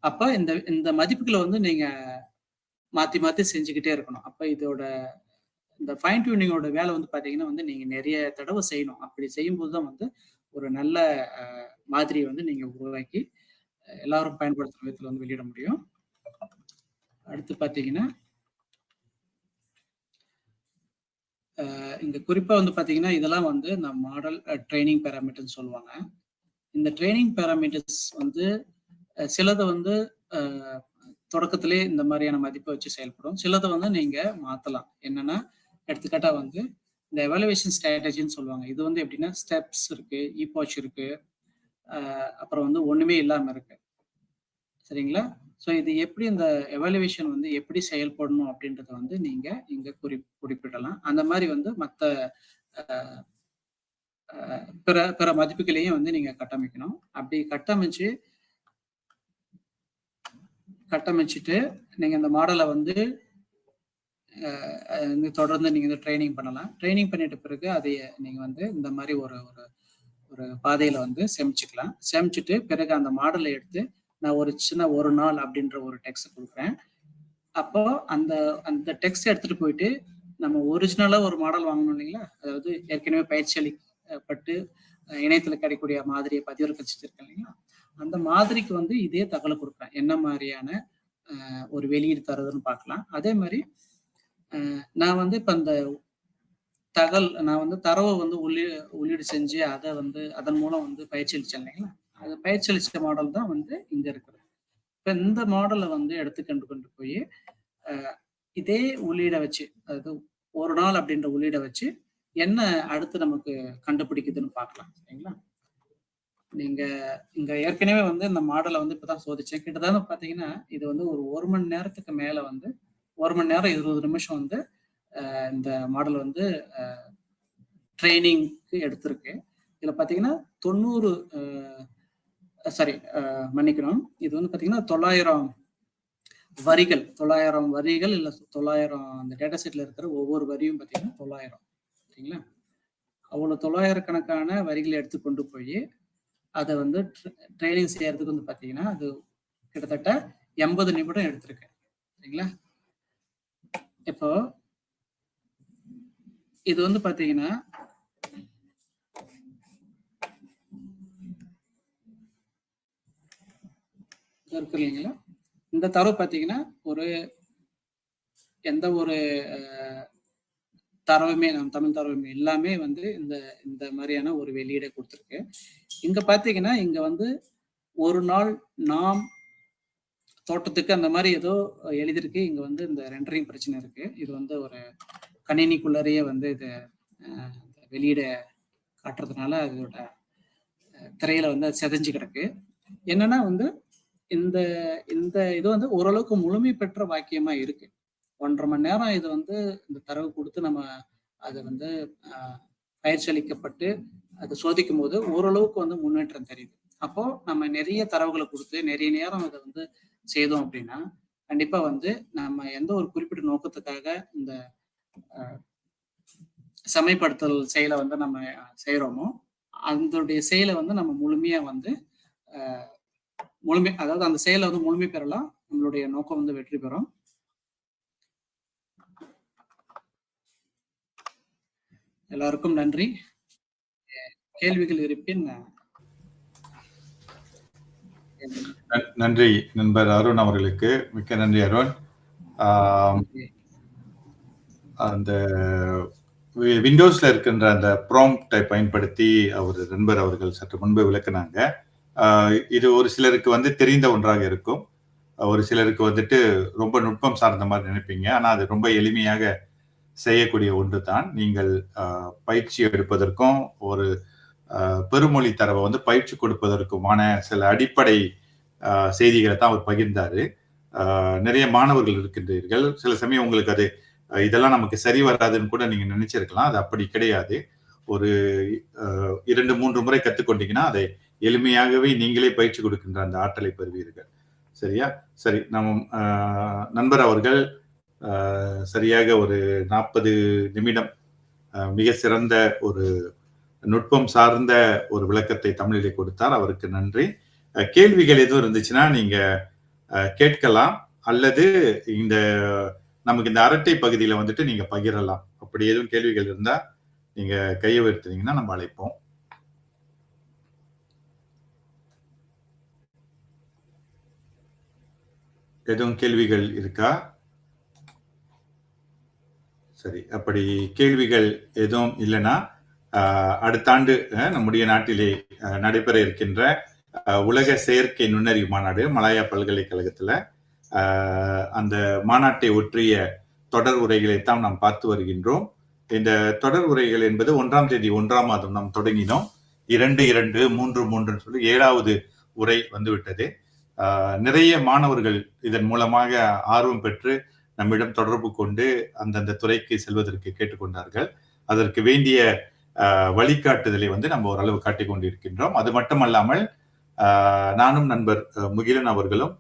அப்ப இந்த மதிப்புகளை வந்து நீங்க மாத்தி செஞ்சுக்கிட்டே இருக்கணும். அப்ப இதோட இந்த ஃபைன் டியூனிங்கோட வேலை வந்து பாத்தீங்கன்னா வந்து நீங்க நிறைய தடவை செய்யணும். அப்படி செய்யும்போது தான் வந்து ஒரு நல்ல மாதிரியை வந்து நீங்க உருவாக்கி எல்லாரும் பயன்படுத்துற விதத்துல வந்து வெளியிட முடியும். அடுத்து பாத்தீங்கன்னா இங்க குறிப்பா வந்து பாத்தீங்கன்னா இதெல்லாம் வந்து இந்த மாடல் ட்ரைனிங் பேராமீட்டர்ஸ் சொல்லுவாங்க. இந்த ட்ரைனிங் பேராமீட்டர்ஸ் வந்து சிலதை வந்து தொடக்கத்திலே இந்த மாதிரியான மதிப்பை வச்சு செயல்படும். சிலதை வந்து நீங்க மாத்தலாம். என்னன்னா எடுத்துக்காட்டா வந்து இந்த எவாலுவேஷன் ஸ்ட்ராட்டஜின்னு சொல்லுவாங்க. இது வந்து எப்படின்னா ஸ்டெப்ஸ் இருக்கு, ஈபாச் இருக்கு, அப்புறம் வந்து ஒண்ணுமே இல்லாம இருக்கு. சரிங்களா? ஸோ இது எப்படி இந்த எவாலுவேஷன் வந்து எப்படி செயல்படணும் அப்படின்றத வந்து நீங்க இங்க குறிப்பிடலாம். அந்த மாதிரி வந்து மற்ற பிற மதிப்புகளையும் வந்து நீங்க கட்டமைக்கணும். அப்படி கட்டமைச்சிட்டு நீங்க இந்த மாடலை வந்து தொடர்ந்து நீங்க ட்ரைனிங் பண்ணலாம். ட்ரைனிங் பண்ணிட்ட பிறகு அதை நீங்க வந்து இந்த மாதிரி ஒரு ஒரு பாதையில வந்து சேமிச்சுக்கலாம். சேமிச்சுட்டு பிறகு அந்த மாடலை எடுத்து நான் ஒரு சின்ன ஒரு நாள் அப்படின்ற ஒரு டெக்ஸ்ட் கொடுக்குறேன். அப்போ அந்த அந்த டெக்ஸ்ட் எடுத்துட்டு போயிட்டு நம்ம ஒரிஜினலா ஒரு மாடல் வாங்கணும் இல்லைங்களா? அதாவது ஏற்கனவே பயிற்சி அளிக்கப்பட்டு இணையத்துல கிடைக்கக்கூடிய மாதிரியை பதிவிறக்கம் செஞ்சிருக்கேன் இல்லைங்களா? அந்த மாதிரிக்கு வந்து இதே தகவலை கொடுக்குறேன். என்ன மாதிரியான ஒரு வெளியீடு தருதுன்னு பார்க்கலாம். அதே மாதிரி நான் வந்து இப்ப அந்த நான் வந்து தரவை வந்து உள்ளீடு செஞ்சு அதை வந்து அதன் மூலம் வந்து பயிற்சி அளிச்சேன் இல்லைங்களா? அது பயிற்சி அளிச்ச மாடல் தான் வந்து இங்க இருக்கிறது. இப்ப இந்த மாடலை வந்து கொண்டு போய் இதே உள்ளீடை வச்சு, அதாவது ஒரு நாள் அப்படின்ற உள்ளீடை வச்சு என்ன அடுத்து நமக்கு கண்டுபிடிக்குதுன்னு பார்க்கலாம். சரிங்களா? நீங்க இங்க ஏற்கனவே வந்து இந்த மாடலை வந்து இப்பதான் சோதிச்சேன். கிட்டத்தட்ட பாத்தீங்கன்னா இது வந்து ஒரு மணி நேரத்துக்கு மேல வந்து 1 மணி நேரம் 20 நிமிஷம் வந்து இந்த மாடல் வந்து ட்ரைனிங்க்கு எடுத்திருக்கு. இதுல பாத்தீங்கன்னா 90 மன்னிக்கணும். இது வந்து பாத்தீங்கன்னா 900 வரிகள் 900 வரிகள் இல்ல 900 அந்த டேட்டா செட்ல இருக்கிற ஒவ்வொரு வரியும் பாத்தீங்கன்னா 900. சரிங்களா? அவ்வளவு 900 கணக்கான வரிகளை எடுத்து கொண்டு போய் அதை வந்து ட்ரைனிங் செய்யறதுக்கு வந்து பாத்தீங்கன்னா அது கிட்டத்தட்ட 80 நிமிடம் எடுத்திருக்கு. சரிங்களா? இப்போ இது வந்து பாத்தீங்கன்னா இருக்கு இல்லைங்களா? இந்த தரவு பாத்தீங்கன்னா எந்த ஒரு தரவுமே தமிழ் தரவுமே எல்லாமே வந்து இந்த மாதிரியான ஒரு வெளியீடை கொடுத்துருக்கு. இங்க பாத்தீங்கன்னா இங்க வந்து ஒரு நாள் நாம் தோட்டத்துக்கு அந்த மாதிரி ஏதோ எழுதிருக்கு. இங்க வந்து இந்த ரெண்டரிங் பிரச்சனை இருக்கு. இது வந்து ஒரு கணினிக்குள்ளறையே வந்து இது வெளியீட காட்டுறதுனால அதோட திரையில வந்து செதஞ்சு கிடக்கு. என்னன்னா வந்து இந்த இது வந்து ஓரளவுக்கு முழுமை பெற்ற வாக்கியமா இருக்கு. 1.5 மணி நேரம் இது வந்து இந்த தரவு கொடுத்து நம்ம அதை வந்து பயிற்சி அளிக்கப்பட்டு அதை சோதிக்கும் போது ஓரளவுக்கு வந்து முன்னேற்றம் தெரியுது. அப்போ நம்ம நிறைய தரவுகளை கொடுத்து நிறைய நேரம் அதை வந்து செய்தோம் அப்படின்னா கண்டிப்பா வந்து நம்ம எந்த ஒரு குறிப்பிட்ட நோக்கத்துக்காக இந்த சமயப்படுத்தல் செயலை வந்து நம்ம செய்யறோமோ அதனுடைய செயலை வந்து நம்ம முழுமையா வந்து அதாவது அந்த செயலை வந்து முழுமை பெறலாம். நம்மளுடைய நோக்கம் வந்து வெற்றி பெறும். எல்லாருக்கும் நன்றி. கேள்விகள் இருப்பின் நன்றி நண்பர் அருண் அவர்களுக்கு. மிக்க நன்றி அருண். அந்த விண்டோஸ்ல இருக்கின்ற அந்த ப்ராம்ப்டை பயன்படுத்தி நண்பர் அவர்கள் சற்று முன்பு விளக்குனாங்க. இது ஒரு சிலருக்கு வந்து தெரிந்த ஒன்றாக இருக்கும். ஒரு சிலருக்கு வந்துட்டு ரொம்ப நுட்பம் சார்ந்த மாதிரி நினைப்பீங்க. ஆனா அது ரொம்ப எளிமையாக செய்யக்கூடிய ஒன்று தான். நீங்கள் பயிற்சி எடுப்பதற்கும் ஒரு பெருமொழி தரவை வந்து பயிற்சி கொடுப்பதற்குமான சில அடிப்படை செய்திகளை தான் அவர் பகிர்ந்தாரு. நிறைய மாணவர்கள் இருக்கின்றீர்கள். சில சமயம் உங்களுக்கு அது இதெல்லாம் நமக்கு சரி வராதுன்னு கூட நீங்க நினைச்சிருக்கலாம். அது அப்படி கிடையாது. ஒரு 2-3 முறை கத்துக்கொண்டீங்கன்னா அதை எளிமையாகவே நீங்களே பயிற்சி கொடுக்கின்ற அந்த ஆற்றலை பெறுவீர்கள். சரியா? சரி, நம்ம நண்பர் அவர்கள் சரியாக ஒரு 40 நிமிடம் மிக சிறந்த ஒரு நுட்பம் சார்ந்த ஒரு விளக்கத்தை தமிழிலே கொடுத்தார். அவருக்கு நன்றி. கேள்விகள் எதுவும் இருந்துச்சுன்னா நீங்க கேட்கலாம், அல்லது நமக்கு இந்த அரட்டை பகுதியில வந்துட்டு நீங்க பகிரலாம். அப்படி எதுவும் கேள்விகள் இருந்தா நீங்க கையை உயர்த்துனீங்கன்னா நம்ம அழைப்போம். எதுவும் கேள்விகள் இருக்கா? சரி, அப்படி கேள்விகள் எதுவும் இல்லைன்னா அடுத்த ஆண்டு நம்முடைய நாட்டிலே நடைபெற இருக்கின்ற உலக செயற்கை நுண்ணறிவு மாநாடு மலாயா பல்கலைக்கழகத்துல அந்த மாநாட்டை ஒற்றிய தொடர் உரைகளைத்தான் நாம் பார்த்து வருகின்றோம். இந்த தொடர் உரைகள் என்பது 1ஆம் தேதி 1ஆம் மாதம் நாம் தொடங்கினோம். 2 3 சொல்லி 7வது உரை வந்துவிட்டது. நிறைய மாணவர்கள் இதன் மூலமாக ஆர்வம் பெற்று நம்மிடம் தொடர்பு கொண்டு அந்தந்த துறைக்கு செல்வதற்கு கேட்டுக்கொண்டார்கள். அதற்கு வேண்டிய வழிகாட்டுதலை வந்து நம்ம ஓரளவு காட்டிக் கொண்டிருக்கின்றோம். அது மட்டுமல்லாமல் நானும் நண்பர் முகிலன் அவர்களும்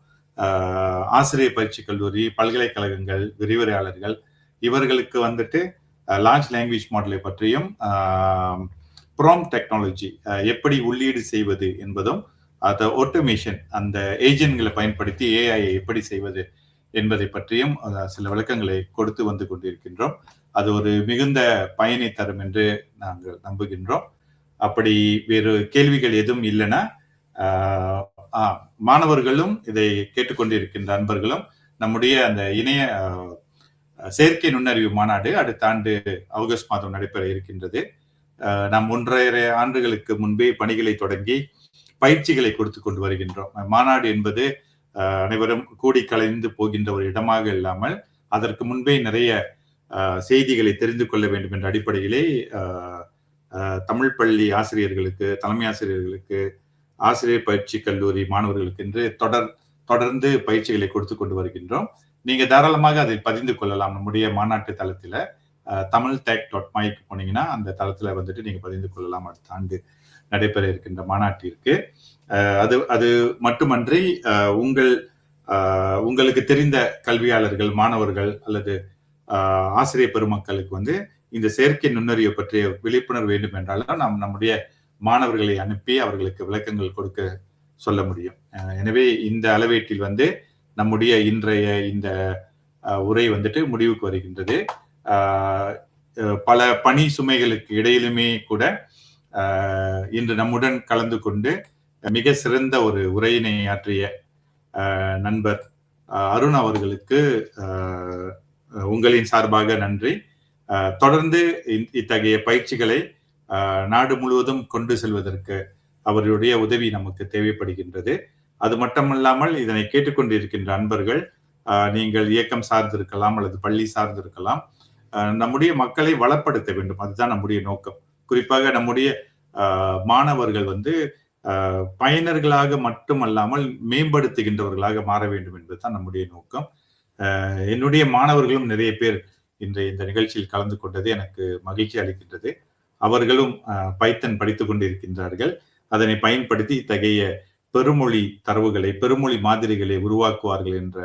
ஆசிரியர் பயிற்சி கல்லூரி, பல்கலைக்கழகங்கள், விரிவுரையாளர்கள் இவர்களுக்கு வந்துட்டு லார்ஜ் லாங்குவேஜ் மாடலை பற்றியும் ப்ராம்ப்ட் டெக்னாலஜி எப்படி உள்ளீடு செய்வது என்பதும், அந்த ஆட்டோமேஷன் அந்த ஏஜென்ட்களை பயன்படுத்தி ஏஐ எப்படி செய்வது என்பதை பற்றியும் சில விளக்கங்களை கொடுத்து வந்து கொண்டிருக்கின்றோம். அது ஒரு மிகுந்த பயனை தரும் என்று நாங்கள் நம்புகின்றோம். அப்படி வேறு கேள்விகள் எதுவும் இல்லைன்னா, மாணவர்களும் இதை கேட்டுக்கொண்டிருக்கின்ற அன்பர்களும் நம்முடைய அந்த இணைய செயற்கை நுண்ணறிவு மாநாடு அடுத்த ஆண்டு ஆகஸ்ட் மாதம் நடைபெற இருக்கின்றது. நாம் 1.5 ஆண்டுகளுக்கு முன்பே பணிகளை தொடங்கி பயிற்சிகளை கொடுத்து கொண்டு வருகின்றோம். மாநாடு என்பது அனைவரும் கூடி கலைந்து போகின்ற ஒரு இடமாக இல்லாமல், அதற்கு முன்பே நிறைய செய்திகளை தெரிந்து கொள்ள வேண்டும் என்ற அடிப்படையிலே தமிழ் பள்ளி ஆசிரியர்களுக்கு, தலைமை ஆசிரியர்களுக்கு, ஆசிரியர் பயிற்சி கல்லூரி மாணவர்களுக்கு என்று தொடர்ந்து பயிற்சிகளை கொடுத்து கொண்டு வருகின்றோம். நீங்க தாராளமாக அதை பதிந்து கொள்ளலாம். நம்முடைய மாநாட்டு தளத்துல tamiltech.my போனீங்கன்னா அந்த தளத்துல வந்துட்டு நீங்க பதிந்து கொள்ளலாம். அடுத்த ஆண்டு நடைபெற இருக்கின்ற மாநாட்டிற்கு. அது மட்டுமன்றி உங்களுக்கு தெரிந்த கல்வியாளர்கள், மாணவர்கள் அல்லது ஆசிரியர் பெருமக்களுக்கு வந்து இந்த செயற்கை நுண்ணறிவு பற்றிய விழிப்புணர்வு வேண்டும் என்றாலும் நாம் நம்முடைய மாணவர்களை அனுப்பி அவர்களுக்கு விளக்கங்கள் கொடுக்க சொல்ல முடியும். எனவே இந்த அளவீட்டில் வந்து நம்முடைய இன்றைய இந்த உரை வந்துட்டு முடிவுக்கு வருகின்றது. பல பணி சுமைகளுக்கு இடையிலுமே கூட இன்று நம்முடன் கலந்து கொண்டு மிக சிறந்த ஒரு உரையினை ஆற்றிய நண்பர் அருண் அவர்களுக்கு உங்களின் சார்பாக நன்றி. தொடர்ந்து இத்தகைய பயிற்சிகளை நாடு முழுவதும் கொண்டு செல்வதற்கு அவருடைய உதவி நமக்கு தேவைப்படுகின்றது. அது மட்டுமல்லாமல் இதனை கேட்டுக்கொண்டிருக்கின்ற அன்பர்கள், நீங்கள் இயக்கம் சார்ந்திருக்கலாம் அல்லது பள்ளி சார்ந்திருக்கலாம், நம்முடைய மக்களை வளப்படுத்த வேண்டும். அதுதான் நம்முடைய நோக்கம். குறிப்பாக நம்முடைய மாணவர்கள் வந்து பயனர்களாக மட்டுமல்லாமல் மேம்படுத்துகின்றவர்களாக மாற வேண்டும் என்பதுதான் நம்முடைய நோக்கம். என்னுடைய மாணவர்களும் நிறைய பேர் இன்றைய இந்த நிகழ்ச்சியில் கலந்து கொண்டது எனக்கு மகிழ்ச்சி அளிக்கின்றது. அவர்களும் பைத்தன் படித்துக் கொண்டிருக்கின்றார்கள். அதனை பயன்படுத்தி இத்தகைய பெருமொழி தரவுகளை, பெருமொழி மாதிரிகளை உருவாக்குவார்கள் என்ற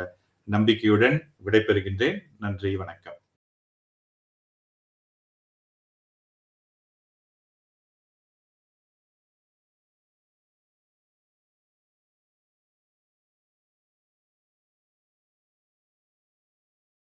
நம்பிக்கையுடன் விடைபெறுகின்றேன். நன்றி, வணக்கம்.